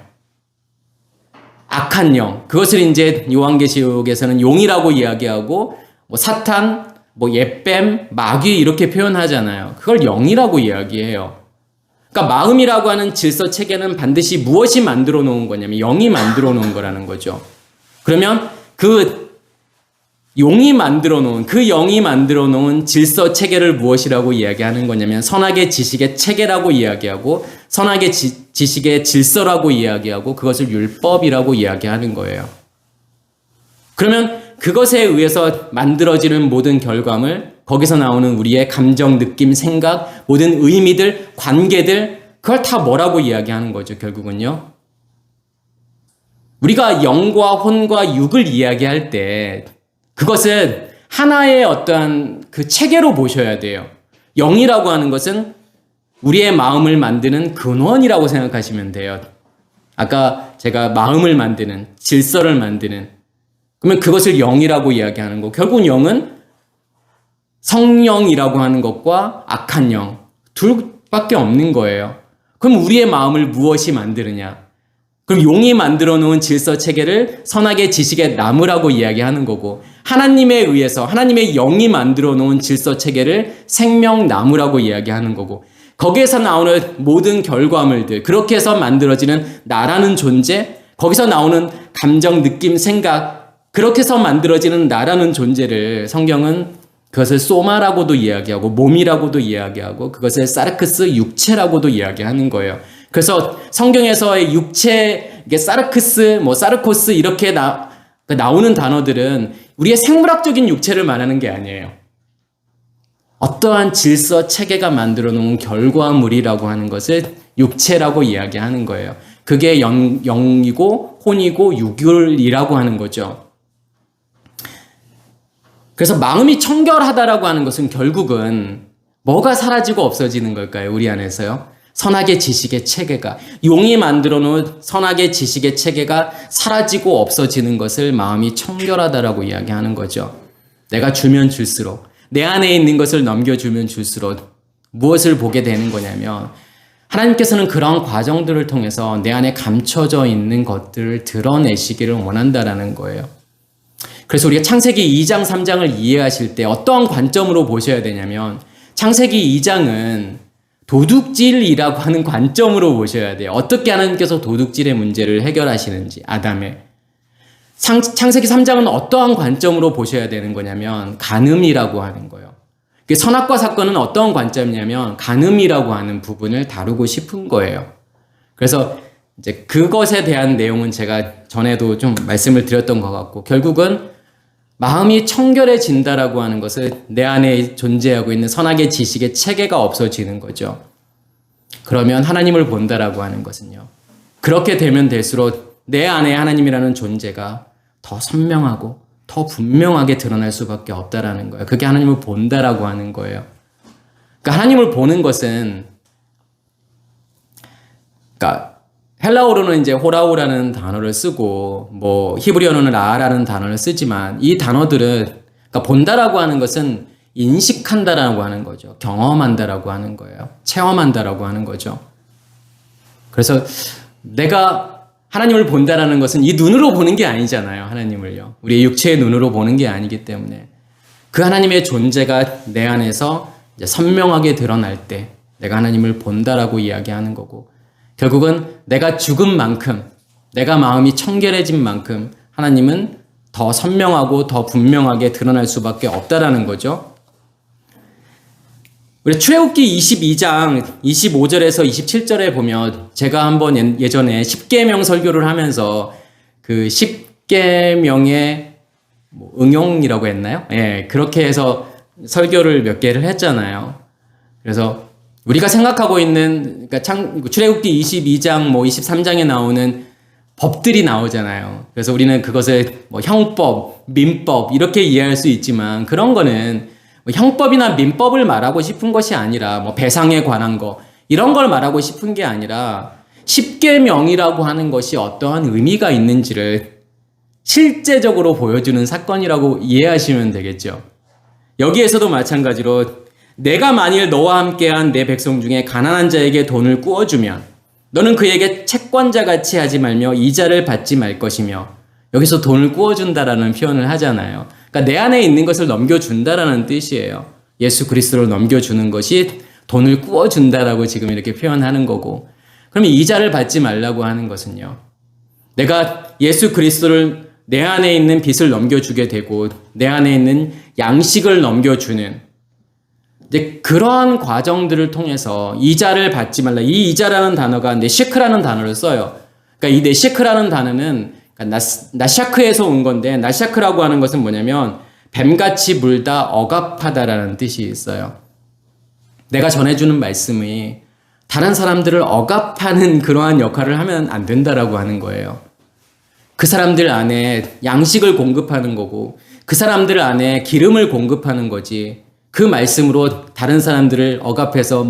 악한 영, 그것을 이제 요한계시록에서는 용이라고 이야기하고, 뭐 사탄, 뭐 옛뱀, 마귀 이렇게 표현하잖아요. 그걸 영이라고 이야기해요. 그러니까 마음이라고 하는 질서 체계는 반드시 무엇이 만들어 놓은 거냐면 영이 만들어 놓은 거라는 거죠. 그러면 그 용이 만들어 놓은, 그 영이 만들어 놓은 질서 체계를 무엇이라고 이야기하는 거냐면 선악의 지식의 체계라고 이야기하고, 선악의 지식의 질서라고 이야기하고, 그것을 율법이라고 이야기하는 거예요. 그러면 그것에 의해서 만들어지는 모든 결과물, 거기서 나오는 우리의 감정, 느낌, 생각, 모든 의미들, 관계들, 그걸 다 뭐라고 이야기하는 거죠, 결국은요? 우리가 영과 혼과 육을 이야기할 때 그것은 하나의 어떠한 그 체계로 보셔야 돼요. 영이라고 하는 것은 우리의 마음을 만드는 근원이라고 생각하시면 돼요. 아까 제가 마음을 만드는, 질서를 만드는, 그러면 그것을 영이라고 이야기하는 거. 결국 영은 성령이라고 하는 것과 악한 영, 둘밖에 없는 거예요. 그럼 우리의 마음을 무엇이 만드느냐? 그럼 용이 만들어 놓은 질서 체계를 선악의 지식의 나무라고 이야기하는 거고, 하나님에 의해서 하나님의 영이 만들어 놓은 질서 체계를 생명나무라고 이야기하는 거고, 거기에서 나오는 모든 결과물들, 그렇게 해서 만들어지는 나라는 존재, 거기서 나오는 감정, 느낌, 생각, 그렇게 해서 만들어지는 나라는 존재를 성경은 그것을 소마라고도 이야기하고 몸이라고도 이야기하고 그것을 사르크스 육체라고도 이야기하는 거예요. 그래서 성경에서의 육체, 이게 사르크스, 사르코스 이렇게 나오는 단어들은 우리의 생물학적인 육체를 말하는 게 아니에요. 어떠한 질서 체계가 만들어 놓은 결과물이라고 하는 것을 육체라고 이야기하는 거예요. 그게 영이고 혼이고 육을이라고 하는 거죠. 그래서 마음이 청결하다라고 하는 것은 결국은 뭐가 사라지고 없어지는 걸까요? 우리 안에서요. 선악의 지식의 체계가, 용이 만들어 놓은 선악의 지식의 체계가 사라지고 없어지는 것을 마음이 청결하다라고 이야기하는 거죠. 내가 주면 줄수록, 내 안에 있는 것을 넘겨주면 줄수록 무엇을 보게 되는 거냐면, 하나님께서는 그런 과정들을 통해서 내 안에 감춰져 있는 것들을 드러내시기를 원한다라는 거예요. 그래서 우리가 창세기 2장, 3장을 이해하실 때 어떠한 관점으로 보셔야 되냐면, 창세기 2장은 도둑질이라고 하는 관점으로 보셔야 돼요. 어떻게 하나님께서 도둑질의 문제를 해결하시는지, 아담의. 창세기 3장은 어떠한 관점으로 보셔야 되는 거냐면 간음이라고 하는 거예요. 선악과 사건은 어떠한 관점이냐면 간음이라고 하는 부분을 다루고 싶은 거예요. 그래서 이제 그것에 대한 내용은 제가 전에도 좀 말씀을 드렸던 것 같고, 결국은 마음이 청결해진다라고 하는 것은 내 안에 존재하고 있는 선악의 지식의 체계가 없어지는 거죠. 그러면 하나님을 본다라고 하는 것은요, 그렇게 되면 될수록 내 안에 하나님이라는 존재가 더 선명하고 더 분명하게 드러날 수밖에 없다라는 거예요. 그게 하나님을 본다라고 하는 거예요. 그러니까 하나님을 보는 것은, 그러니까 헬라어로는 이제 호라오라는 단어를 쓰고 히브리어로는 라라는 단어를 쓰지만, 이 단어들은, 그러니까 본다라고 하는 것은 인식한다라고 하는 거죠. 경험한다라고 하는 거예요. 체험한다라고 하는 거죠. 그래서 내가 하나님을 본다라는 것은 이 눈으로 보는 게 아니잖아요. 하나님을요. 우리의 육체의 눈으로 보는 게 아니기 때문에 그 하나님의 존재가 내 안에서 이제 선명하게 드러날 때 내가 하나님을 본다라고 이야기하는 거고, 결국은 내가 죽은 만큼, 내가 마음이 청결해진 만큼 하나님은 더 선명하고 더 분명하게 드러날 수밖에 없다라는 거죠. 우리 출애굽기 22장 25절에서 27절에 보면, 제가 한번 예전에 10계명 설교를 하면서 그 10계명의 응용이라고 했나요? 예, 그렇게 해서 설교를 몇 개를 했잖아요. 그래서 우리가 생각하고 있는, 그러니까 출애굽기 22장 23장에 나오는 법들이 나오잖아요. 그래서 우리는 그것을 형법, 민법 이렇게 이해할 수 있지만, 그런 거는 형법이나 민법을 말하고 싶은 것이 아니라 배상에 관한 거 이런 걸 말하고 싶은 게 아니라, 십계명이라고 하는 것이 어떠한 의미가 있는지를 실제적으로 보여주는 사건이라고 이해하시면 되겠죠. 여기에서도 마찬가지로 내가 만일 너와 함께한 내 백성 중에 가난한 자에게 돈을 꾸어주면 너는 그에게 채권자같이 하지 말며 이자를 받지 말 것이며, 여기서 돈을 꾸어준다라는 표현을 하잖아요. 그러니까 내 안에 있는 것을 넘겨준다라는 뜻이에요. 예수 그리스도를 넘겨주는 것이 돈을 꾸어준다라고 지금 이렇게 표현하는 거고, 그러면 이자를 받지 말라고 하는 것은요, 내가 예수 그리스도를 내 안에 있는 빚을 넘겨주게 되고 내 안에 있는 양식을 넘겨주는, 이제 그러한 과정들을 통해서 이자를 받지 말라. 이 이자라는 단어가 네셰크라는 단어를 써요. 그러니까 이 네셰크라는 단어는 나샤크에서 온 건데, 나샤크라고 하는 것은 뭐냐면 뱀같이 물다 억압하다라는 뜻이 있어요. 내가 전해주는 말씀이 다른 사람들을 억압하는 그러한 역할을 하면 안 된다라고 하는 거예요. 그 사람들 안에 양식을 공급하는 거고, 그 사람들 안에 기름을 공급하는 거지, 그 말씀으로 다른 사람들을 억압해서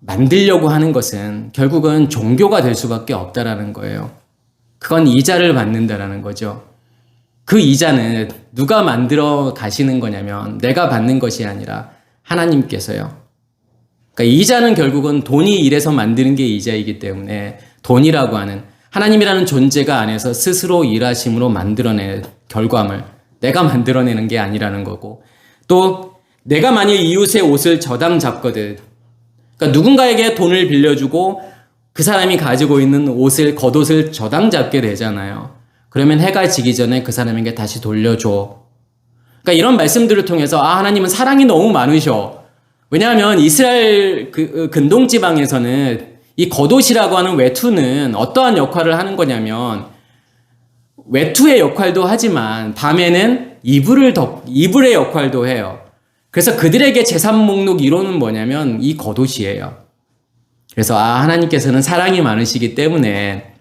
만들려고 하는 것은 결국은 종교가 될 수밖에 없다라는 거예요. 그건 이자를 받는다라는 거죠. 그 이자는 누가 만들어 가시는 거냐면 내가 받는 것이 아니라 하나님께서요. 그러니까 이자는 결국은 돈이 일해서 만드는 게 이자이기 때문에 돈이라고 하는 하나님이라는 존재가 안에서 스스로 일하심으로 만들어낸 결과물, 내가 만들어내는 게 아니라는 거고, 또 내가 만약 이웃의 옷을 저당 잡거든, 그러니까 누군가에게 돈을 빌려주고 그 사람이 가지고 있는 옷을, 겉옷을 저당 잡게 되잖아요. 그러면 해가 지기 전에 그 사람에게 다시 돌려줘. 그러니까 이런 말씀들을 통해서 하나님은 사랑이 너무 많으셔. 왜냐하면 이스라엘 근동 지방에서는 이 겉옷이라고 하는 외투는 어떠한 역할을 하는 거냐면 외투의 역할도 하지만 밤에는 이불의 역할도 해요. 그래서 그들에게 재산 목록 1호는 뭐냐면 이 겉옷이에요. 그래서 하나님께서는 사랑이 많으시기 때문에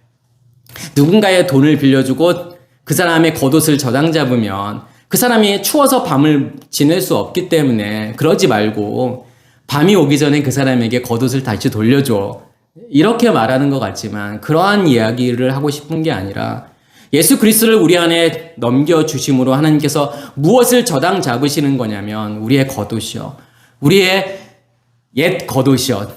누군가의 돈을 빌려주고 그 사람의 겉옷을 저당 잡으면 그 사람이 추워서 밤을 지낼 수 없기 때문에 그러지 말고 밤이 오기 전에 그 사람에게 겉옷을 다시 돌려줘. 이렇게 말하는 것 같지만 그러한 이야기를 하고 싶은 게 아니라 예수 그리스도를 우리 안에 넘겨주심으로 하나님께서 무엇을 저당 잡으시는 거냐면 우리의 겉옷이요. 우리의 옛 겉옷이요.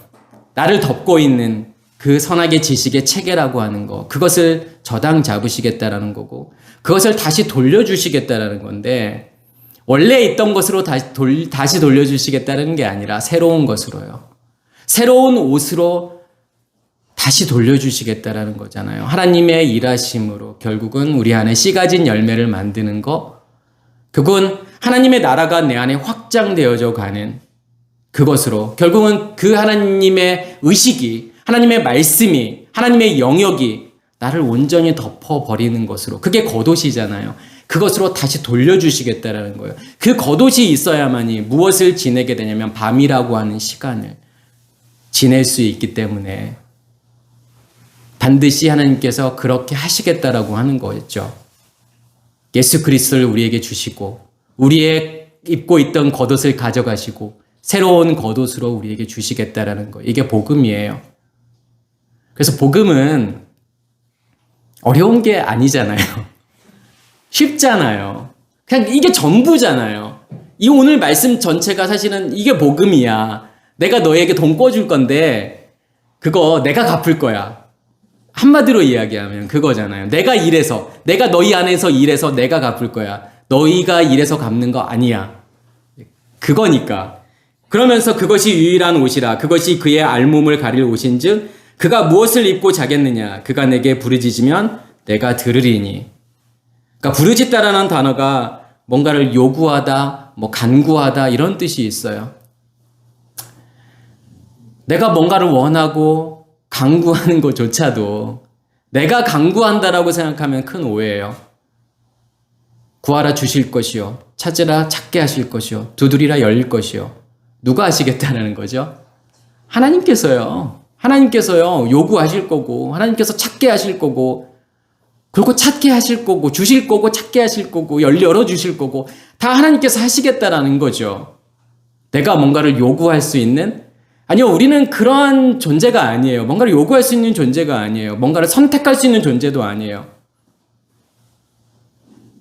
나를 덮고 있는 그 선악의 지식의 체계라고 하는 거. 그것을 저당 잡으시겠다라는 거고 그것을 다시 돌려주시겠다라는 건데 원래 있던 것으로 다시 돌려주시겠다는 게 아니라 새로운 것으로요. 새로운 옷으로 다시 돌려주시겠다라는 거잖아요. 하나님의 일하심으로 결국은 우리 안에 씨 가진 열매를 만드는 거, 그건 하나님의 나라가 내 안에 확장되어져 가는 그것으로 결국은 그 하나님의 의식이, 하나님의 말씀이, 하나님의 영역이 나를 온전히 덮어버리는 것으로, 그게 겉옷이잖아요. 그것으로 다시 돌려주시겠다라는 거예요. 그 겉옷이 있어야만이 무엇을 지내게 되냐면 밤이라고 하는 시간을 지낼 수 있기 때문에 반드시 하나님께서 그렇게 하시겠다라고 하는 거였죠. 예수 그리스도를 우리에게 주시고 우리의 입고 있던 겉옷을 가져가시고 새로운 겉옷으로 우리에게 주시겠다라는 거. 이게 복음이에요. 그래서 복음은 어려운 게 아니잖아요. 쉽잖아요. 그냥 이게 전부잖아요. 이 오늘 말씀 전체가 사실은 이게 복음이야. 내가 너에게 돈 꿔줄 건데 그거 내가 갚을 거야. 한마디로 이야기하면 그거잖아요. 내가 일해서, 내가 너희 안에서 일해서 내가 갚을 거야. 너희가 일해서 갚는 거 아니야. 그거니까. 그러면서 그것이 유일한 옷이라. 그것이 그의 알몸을 가릴 옷인즉 그가 무엇을 입고 자겠느냐. 그가 내게 부르짖으면 내가 들으리니. 그러니까 부르짖다라는 단어가 뭔가를 요구하다, 간구하다 이런 뜻이 있어요. 내가 뭔가를 원하고 강구하는 것조차도 내가 강구한다라고 생각하면 큰 오해예요. 구하라 주실 것이요. 찾으라 찾게 하실 것이요. 두드리라 열릴 것이요. 누가 하시겠다는 거죠? 하나님께서요. 하나님께서요. 요구하실 거고 하나님께서 찾게 하실 거고 그리고 찾게 하실 거고 주실 거고 찾게 하실 거고 열어주실 거고 다 하나님께서 하시겠다라는 거죠. 내가 뭔가를 요구할 수 있는 아니요, 우리는 그러한 존재가 아니에요. 뭔가를 요구할 수 있는 존재가 아니에요. 뭔가를 선택할 수 있는 존재도 아니에요.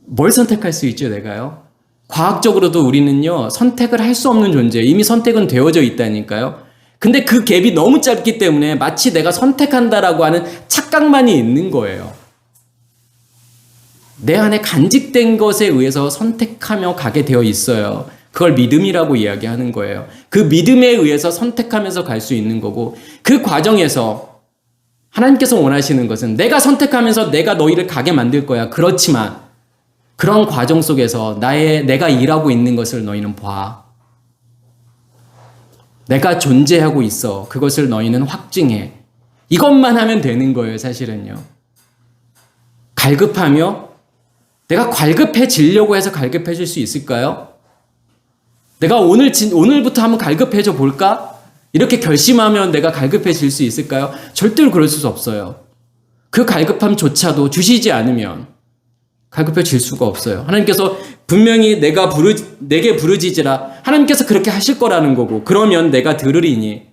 뭘 선택할 수 있죠, 내가요? 과학적으로도 우리는요, 선택을 할 수 없는 존재예요. 이미 선택은 되어져 있다니까요. 근데 그 갭이 너무 짧기 때문에 마치 내가 선택한다라고 하는 착각만이 있는 거예요. 내 안에 간직된 것에 의해서 선택하며 가게 되어 있어요. 그걸 믿음이라고 이야기하는 거예요. 그 믿음에 의해서 선택하면서 갈 수 있는 거고 그 과정에서 하나님께서 원하시는 것은 내가 선택하면서 내가 너희를 가게 만들 거야. 그렇지만 그런 과정 속에서 내가 일하고 있는 것을 너희는 봐. 내가 존재하고 있어. 그것을 너희는 확증해. 이것만 하면 되는 거예요, 사실은요. 갈급하며 내가 갈급해지려고 해서 갈급해질 수 있을까요? 내가 오늘부터 한번 갈급해져 볼까? 이렇게 결심하면 내가 갈급해질 수 있을까요? 절대로 그럴 수 없어요. 그 갈급함조차도 주시지 않으면 갈급해질 수가 없어요. 하나님께서 분명히 내게 부르짖으라. 하나님께서 그렇게 하실 거라는 거고 그러면 내가 들으리니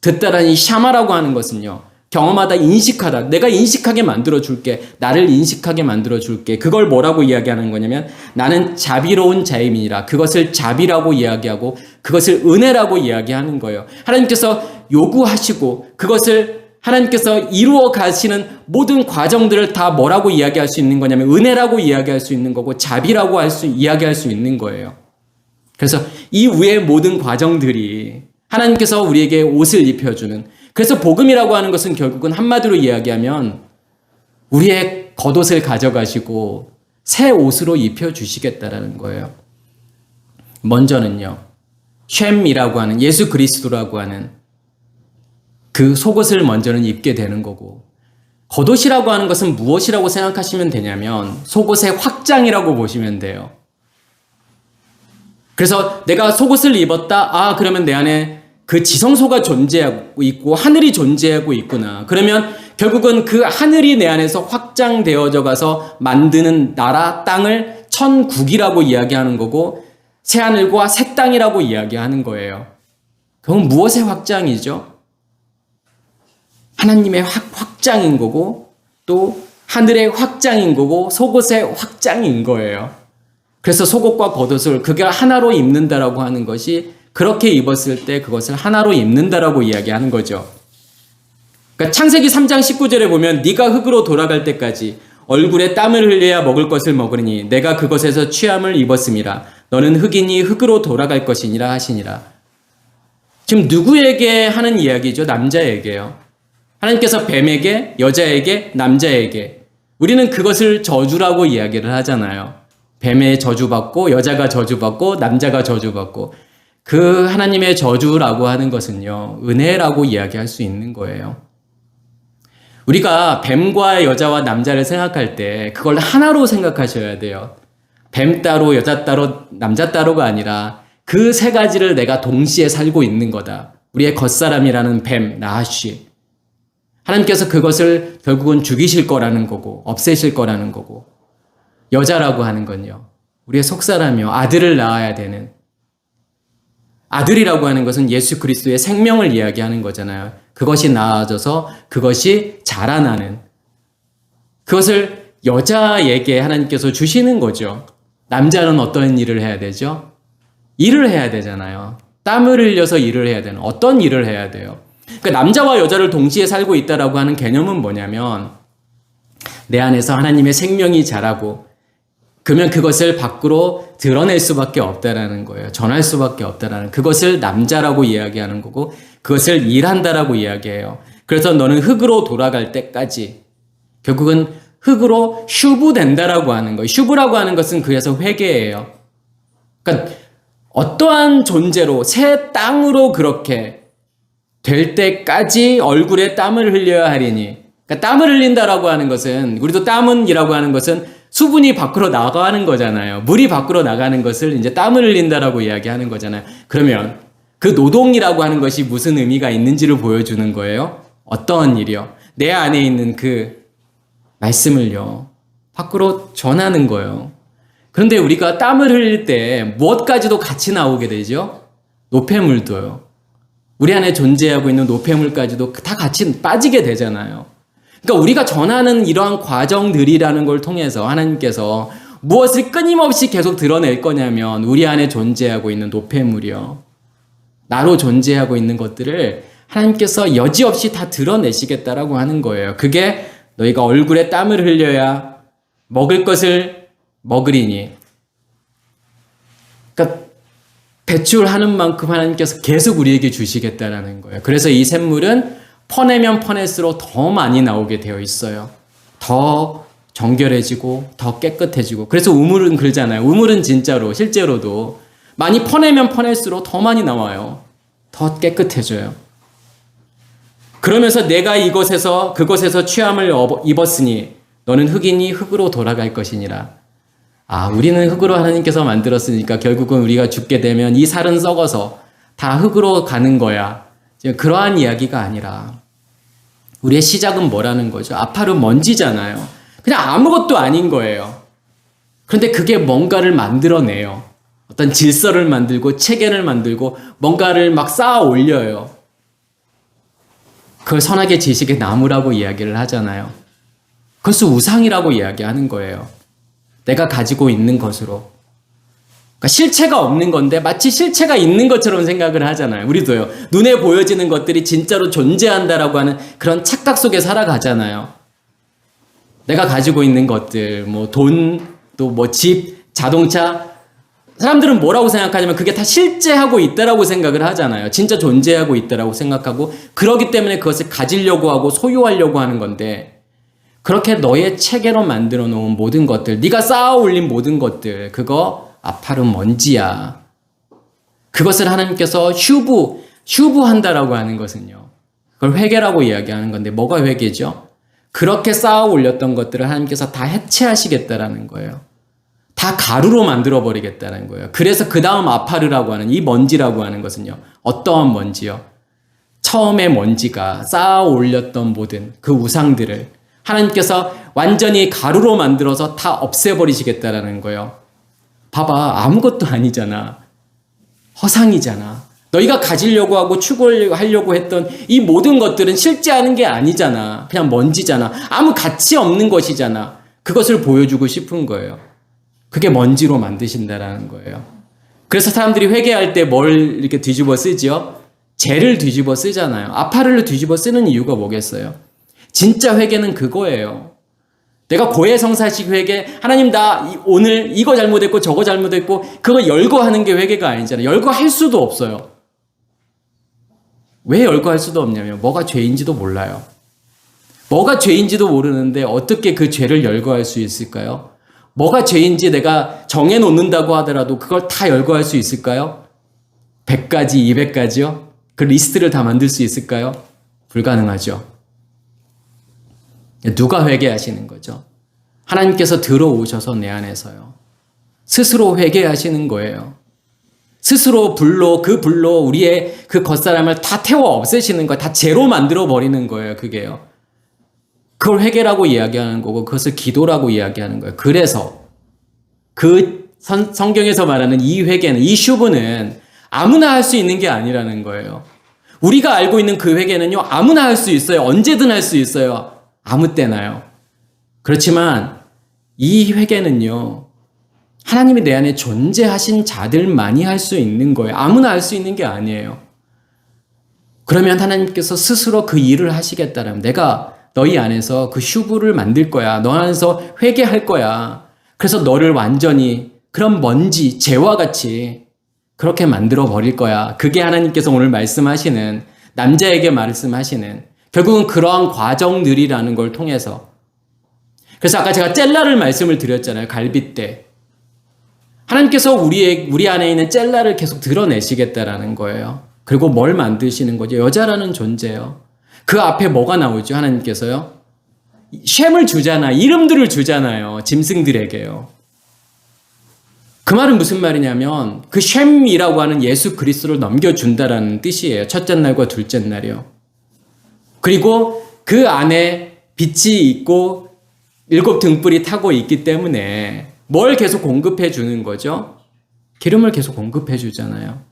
듣다라는 이 샤마라고 하는 것은요. 경험하다, 인식하다. 내가 인식하게 만들어줄게. 나를 인식하게 만들어줄게. 그걸 뭐라고 이야기하는 거냐면 나는 자비로운 자임이니라. 그것을 자비라고 이야기하고 그것을 은혜라고 이야기하는 거예요. 하나님께서 요구하시고 그것을 하나님께서 이루어 가시는 모든 과정들을 다 뭐라고 이야기할 수 있는 거냐면 은혜라고 이야기할 수 있는 거고 자비라고 이야기할 수 있는 거예요. 그래서 이 위의 모든 과정들이 하나님께서 우리에게 옷을 입혀주는, 그래서 복음이라고 하는 것은 결국은 한마디로 이야기하면 우리의 겉옷을 가져가시고 새 옷으로 입혀주시겠다라는 거예요. 먼저는요, 쉔이라고 하는 예수 그리스도라고 하는 그 속옷을 먼저는 입게 되는 거고, 겉옷이라고 하는 것은 무엇이라고 생각하시면 되냐면 속옷의 확장이라고 보시면 돼요. 그래서 내가 속옷을 입었다. 그러면 내 안에 그 지성소가 존재하고 있고 하늘이 존재하고 있구나. 그러면 결국은 그 하늘이 내 안에서 확장되어져 가서 만드는 나라, 땅을 천국이라고 이야기하는 거고 새하늘과 새 땅이라고 이야기하는 거예요. 그건 무엇의 확장이죠? 하나님의 확장인 거고 또 하늘의 확장인 거고 속옷의 확장인 거예요. 그래서 속옷과 겉옷을 그게 하나로 입는다라고 하는 것이 그렇게 입었을 때 그것을 하나로 입는다라고 이야기하는 거죠. 그러니까 창세기 3장 19절에 보면 네가 흙으로 돌아갈 때까지 얼굴에 땀을 흘려야 먹을 것을 먹으니 내가 그것에서 취함을 입었음이라. 너는 흙이니 흙으로 돌아갈 것이니라 하시니라. 지금 누구에게 하는 이야기죠? 남자에게요. 하나님께서 뱀에게, 여자에게, 남자에게. 우리는 그것을 저주라고 이야기를 하잖아요. 뱀의 저주받고 여자가 저주받고 남자가 저주받고 그 하나님의 저주라고 하는 것은요. 은혜라고 이야기할 수 있는 거예요. 우리가 뱀과 여자와 남자를 생각할 때 그걸 하나로 생각하셔야 돼요. 뱀 따로 여자 따로 남자 따로가 아니라 그 세 가지를 내가 동시에 살고 있는 거다. 우리의 겉사람이라는 뱀, 나하쉬. 하나님께서 그것을 결국은 죽이실 거라는 거고 없애실 거라는 거고 여자라고 하는 건요. 우리의 속사람이요. 아들을 낳아야 되는. 아들이라고 하는 것은 예수 그리스도의 생명을 이야기하는 거잖아요. 그것이 나아져서 그것이 자라나는. 그것을 여자에게 하나님께서 주시는 거죠. 남자는 어떤 일을 해야 되죠? 일을 해야 되잖아요. 땀을 흘려서 일을 해야 되는. 어떤 일을 해야 돼요? 그러니까 남자와 여자를 동시에 살고 있다라고 하는 개념은 뭐냐면 내 안에서 하나님의 생명이 자라고 그러면 그것을 밖으로 드러낼 수밖에 없다라는 거예요. 전할 수밖에 없다라는 그것을 남자라고 이야기하는 거고 그것을 일한다라고 이야기해요. 그래서 너는 흙으로 돌아갈 때까지 결국은 흙으로 슈브된다라고 하는 거예요. 슈브라고 하는 것은 그래서 회개예요. 그러니까 어떠한 존재로 새 땅으로 그렇게 될 때까지 얼굴에 땀을 흘려야 하리니. 그러니까 땀을 흘린다라고 하는 것은 우리도 땀은이라고 하는 것은 수분이 밖으로 나가는 거잖아요. 물이 밖으로 나가는 것을 이제 땀을 흘린다라고 이야기하는 거잖아요. 그러면 그 노동이라고 하는 것이 무슨 의미가 있는지를 보여주는 거예요. 어떠한 일이요? 내 안에 있는 그 말씀을요. 밖으로 전하는 거예요. 그런데 우리가 땀을 흘릴 때 무엇까지도 같이 나오게 되죠? 노폐물도요. 우리 안에 존재하고 있는 노폐물까지도 다 같이 빠지게 되잖아요. 그러니까 우리가 전하는 이러한 과정들이라는 걸 통해서 하나님께서 무엇을 끊임없이 계속 드러낼 거냐면 우리 안에 존재하고 있는 노폐물이요. 나로 존재하고 있는 것들을 하나님께서 여지없이 다 드러내시겠다라고 하는 거예요. 그게 너희가 얼굴에 땀을 흘려야 먹을 것을 먹으리니. 그러니까 배출하는 만큼 하나님께서 계속 우리에게 주시겠다라는 거예요. 그래서 이 샘물은 퍼내면 퍼낼수록 더 많이 나오게 되어 있어요. 더 정결해지고 더 깨끗해지고. 그래서 우물은 그러잖아요. 우물은 진짜로 실제로도 많이 퍼내면 퍼낼수록 더 많이 나와요. 더 깨끗해져요. 그러면서 내가 이곳에서 그곳에서 취함을 입었으니 너는 흙이니 흙으로 돌아갈 것이니라. 우리는 흙으로 하나님께서 만들었으니까 결국은 우리가 죽게 되면 이 살은 썩어서 다 흙으로 가는 거야. 그러한 이야기가 아니라 우리의 시작은 뭐라는 거죠? 아파르 먼지잖아요. 그냥 아무것도 아닌 거예요. 그런데 그게 뭔가를 만들어내요. 어떤 질서를 만들고 체계를 만들고 뭔가를 막 쌓아 올려요. 그걸 선하게 지식의 나무라고 이야기를 하잖아요. 그것을 우상이라고 이야기하는 거예요. 내가 가지고 있는 것으로. 그러니까 실체가 없는 건데 마치 실체가 있는 것처럼 생각을 하잖아요. 우리도요. 눈에 보여지는 것들이 진짜로 존재한다라고 하는 그런 착각 속에 살아가잖아요. 내가 가지고 있는 것들, 뭐 돈, 또 뭐 집, 자동차. 사람들은 뭐라고 생각하냐면 그게 다 실제하고 있다라고 생각을 하잖아요. 진짜 존재하고 있다라고 생각하고 그렇기 때문에 그것을 가지려고 하고 소유하려고 하는 건데 그렇게 너의 체계로 만들어 놓은 모든 것들, 네가 쌓아 올린 모든 것들, 그거 아파른 먼지야. 그것을 하나님께서 휴부한다라고 하는 것은요. 그걸 회개라고 이야기하는 건데 뭐가 회개죠? 그렇게 쌓아 올렸던 것들을 하나님께서 다 해체하시겠다라는 거예요. 다 가루로 만들어 버리겠다는 거예요. 그래서 그 다음 아파르라고 하는 이 먼지라고 하는 것은요. 어떠한 먼지요? 처음에 먼지가 쌓아 올렸던 모든 그 우상들을 하나님께서 완전히 가루로 만들어서 다 없애버리시겠다라는 거예요. 봐봐, 아무것도 아니잖아. 허상이잖아. 너희가 가지려고 하고 추구하려고 했던 이 모든 것들은 실제하는 게 아니잖아. 그냥 먼지잖아. 아무 가치 없는 것이잖아. 그것을 보여주고 싶은 거예요. 그게 먼지로 만드신다라는 거예요. 그래서 사람들이 회개할 때 뭘 이렇게 뒤집어 쓰지요? 죄를 뒤집어 쓰잖아요. 아파르를 뒤집어 쓰는 이유가 뭐겠어요? 진짜 회개는 그거예요. 내가 고해성사식 회개, 하나님 나 오늘 이거 잘못했고 저거 잘못했고 그거 열거하는 게 회개가 아니잖아요. 열거할 수도 없어요. 왜 열거할 수도 없냐면 뭐가 죄인지도 몰라요. 뭐가 죄인지도 모르는데 어떻게 그 죄를 열거할 수 있을까요? 뭐가 죄인지 내가 정해놓는다고 하더라도 그걸 다 열거할 수 있을까요? 100가지, 200가지요? 그 리스트를 다 만들 수 있을까요? 불가능하죠. 누가 회개하시는 거죠? 하나님께서 들어오셔서 내 안에서요. 스스로 회개하시는 거예요. 스스로 그 불로 우리의 그 겉사람을 다 태워 없애시는 거예요. 다 제로 만들어 버리는 거예요. 그게요. 그걸 회개라고 이야기하는 거고 그것을 기도라고 이야기하는 거예요. 그래서 그 성경에서 말하는 이 회개는, 이 슈브는 아무나 할 수 있는 게 아니라는 거예요. 우리가 알고 있는 그 회개는요. 아무나 할 수 있어요. 언제든 할 수 있어요. 아무 때나요. 그렇지만 이 회개는요. 하나님이 내 안에 존재하신 자들만이 할 수 있는 거예요. 아무나 할 수 있는 게 아니에요. 그러면 하나님께서 스스로 그 일을 하시겠다라면 내가 너희 안에서 그 슈브를 만들 거야. 너 안에서 회개할 거야. 그래서 너를 완전히 그런 먼지, 재와 같이 그렇게 만들어 버릴 거야. 그게 하나님께서 오늘 말씀하시는, 남자에게 말씀하시는 결국은 그러한 과정들이라는 걸 통해서. 그래서 아까 제가 젤라를 말씀을 드렸잖아요. 갈빗대. 하나님께서 우리 안에 있는 젤라를 계속 드러내시겠다라는 거예요. 그리고 뭘 만드시는 거죠? 여자라는 존재요. 그 앞에 뭐가 나오죠? 하나님께서요. 쉔을 주잖아. 이름들을 주잖아요. 짐승들에게요. 그 말은 무슨 말이냐면 그 쉔이라고 하는 예수 그리스도를 넘겨준다라는 뜻이에요. 첫째 날과 둘째 날이요. 그리고 그 안에 빛이 있고 7 등불이 타고 있기 때문에 뭘 계속 공급해 주는 거죠? 기름을 계속 공급해 주잖아요.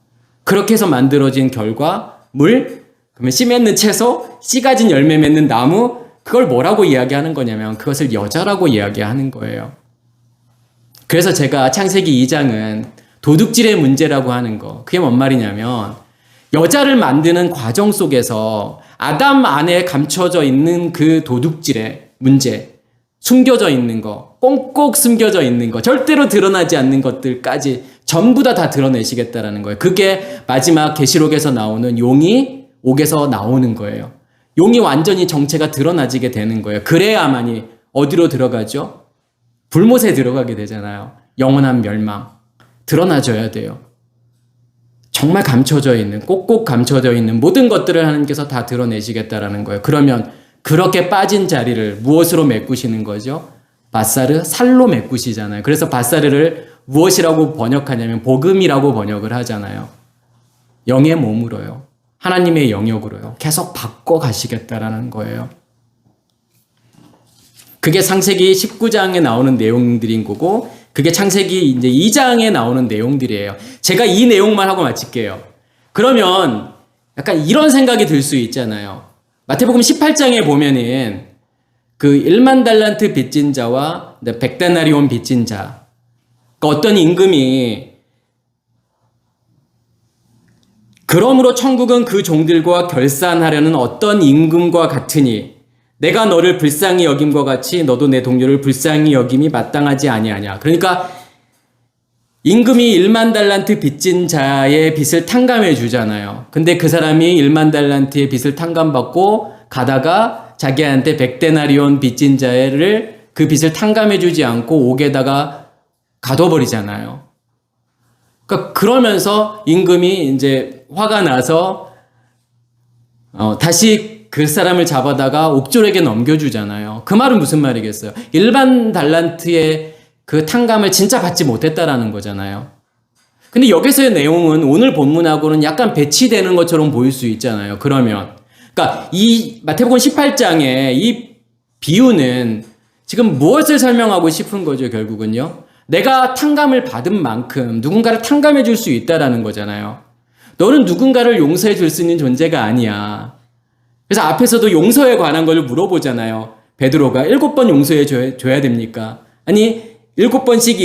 그렇게 해서 만들어진 결과 물, 그러면 씨 맺는 채소, 씨 가진 열매 맺는 나무, 그걸 뭐라고 이야기하는 거냐면 그것을 여자라고 이야기하는 거예요. 그래서 제가 창세기 2장은 도둑질의 문제라고 하는 거, 그게 뭔 말이냐면 여자를 만드는 과정 속에서 아담 안에 감춰져 있는 그 도둑질의 문제, 숨겨져 있는 거, 꽁꽁 숨겨져 있는 거, 절대로 드러나지 않는 것들까지 전부 다 드러내시겠다라는 거예요. 그게 마지막 계시록에서 나오는 용이 옥에서 나오는 거예요. 용이 완전히 정체가 드러나지게 되는 거예요. 그래야만이 어디로 들어가죠? 불못에 들어가게 되잖아요. 영원한 멸망. 드러나줘야 돼요. 정말 감춰져 있는, 꼭꼭 감춰져 있는 모든 것들을 하나님께서 다 드러내시겠다라는 거예요. 그러면 그렇게 빠진 자리를 무엇으로 메꾸시는 거죠? 바사르, 살로 메꾸시잖아요. 그래서 바사르를 무엇이라고 번역하냐면 복음이라고 번역을 하잖아요. 영의 몸으로요. 하나님의 영역으로요. 계속 바꿔 가시겠다라는 거예요. 그게 창세기 19장에 나오는 내용들인 거고, 그게 창세기 이제 2장에 나오는 내용들이에요. 제가 이 내용만 하고 마칠게요. 그러면 약간 이런 생각이 들 수 있잖아요. 마태복음 18장에 보면은 그 1만 달란트 빚진 자와 100데나리온 빚진 자, 그러니까 어떤 임금이 그러므로 천국은 그 종들과 결산하려는 어떤 임금과 같으니 내가 너를 불쌍히 여김과 같이 너도 내 동료를 불쌍히 여김이 마땅하지 아니하냐. 그러니까 임금이 1만 달란트 빚진 자의 빚을 탕감해 주잖아요. 근데 그 사람이 1만 달란트의 빚을 탕감받고 가다가 자기한테 100데나리온 빚진 자를 그 빚을 탕감해 주지 않고 옥에다가 가둬버리잖아요. 그러니까 그러면서 임금이 이제 화가 나서 다시 그 사람을 잡아다가 옥졸에게 넘겨주잖아요. 그 말은 무슨 말이겠어요? 일반 달란트의 그 탕감을 진짜 받지 못했다라는 거잖아요. 근데 여기서의 내용은 오늘 본문하고는 약간 배치되는 것처럼 보일 수 있잖아요. 그러면 그러니까 이 마태복음 18장의 이 비유는 지금 무엇을 설명하고 싶은 거죠, 결국은요? 내가 탕감을 받은 만큼 누군가를 탕감해 줄 수 있다라는 거잖아요. 너는 누군가를 용서해 줄 수 있는 존재가 아니야. 그래서 앞에서도 용서에 관한 걸 물어보잖아요. 베드로가 7번 용서해 줘야 됩니까? 아니 7번씩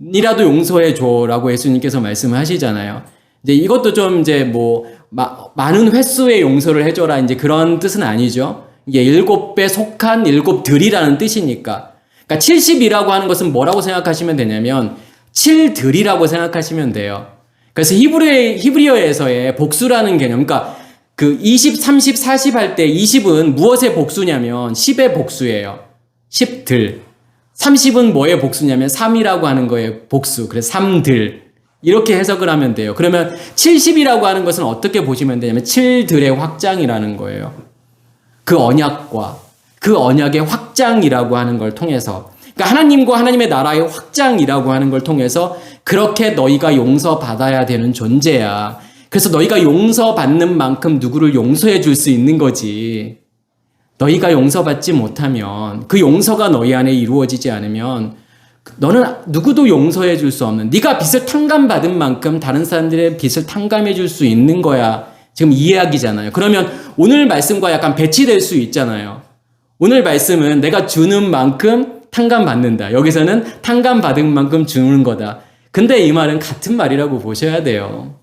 70번이라도 용서해 줘라고 예수님께서 말씀을 하시잖아요. 이제 이것도 좀 이제 뭐 많은 횟수의 용서를 해줘라 이제 그런 뜻은 아니죠. 이게 7배 속한 7들이라는 뜻이니까. 그러니까 70이라고 하는 것은 뭐라고 생각하시면 되냐면 7들이라고 생각하시면 돼요. 그래서 히브리어에서의 복수라는 개념, 그러니까 그 20, 30, 40 할 때 20은 무엇의 복수냐면 10의 복수예요. 10들. 30은 뭐의 복수냐면 3이라고 하는 거의 복수. 그래서 3들. 이렇게 해석을 하면 돼요. 그러면 70이라고 하는 것은 어떻게 보시면 되냐면 7들의 확장이라는 거예요. 그 언약과 그 언약의 확장이라고 하는 걸 통해서, 그러니까 하나님과 하나님의 나라의 확장이라고 하는 걸 통해서 그렇게 너희가 용서받아야 되는 존재야. 그래서 너희가 용서받는 만큼 누구를 용서해 줄 수 있는 거지. 너희가 용서받지 못하면, 그 용서가 너희 안에 이루어지지 않으면 너는 누구도 용서해 줄 수 없는, 네가 빚을 탕감받은 만큼 다른 사람들의 빚을 탕감해 줄 수 있는 거야. 지금 이 이야기잖아요. 그러면 오늘 말씀과 약간 배치될 수 있잖아요. 오늘 말씀은 내가 주는 만큼 탕감받는다. 여기서는 탕감받은 만큼 주는 거다. 근데 이 말은 같은 말이라고 보셔야 돼요.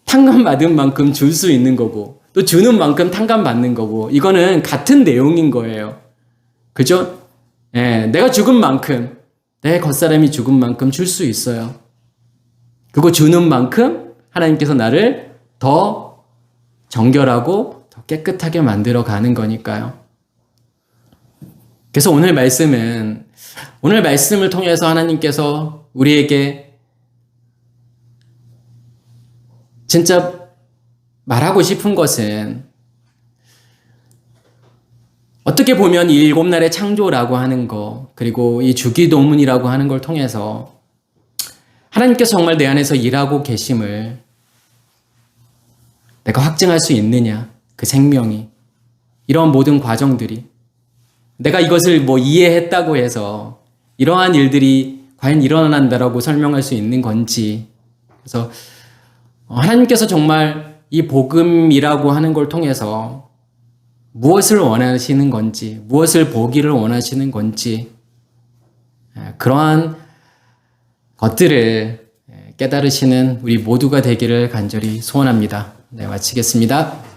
탕감받은 만큼 줄 수 있는 거고 또 주는 만큼 탕감받는 거고 이거는 같은 내용인 거예요. 그죠? 예, 내가 죽은 만큼 내 겉사람이 죽은 만큼 줄 수 있어요. 그리고 주는 만큼 하나님께서 나를 더 정결하고 더 깨끗하게 만들어 가는 거니까요. 그래서 오늘 말씀을 통해서 하나님께서 우리에게 진짜 말하고 싶은 것은 어떻게 보면 이 7날의 창조라고 하는 거, 그리고 이 주기도문이라고 하는 걸 통해서 하나님께서 정말 내 안에서 일하고 계심을 내가 확증할 수 있느냐, 그 생명이, 이런 모든 과정들이 내가 이것을 뭐 이해했다고 해서 이러한 일들이 과연 일어난다라고 설명할 수 있는 건지. 그래서 하나님께서 정말 이 복음이라고 하는 걸 통해서 무엇을 원하시는 건지, 무엇을 보기를 원하시는 건지, 그러한 것들을 깨달으시는 우리 모두가 되기를 간절히 소원합니다. 네, 마치겠습니다.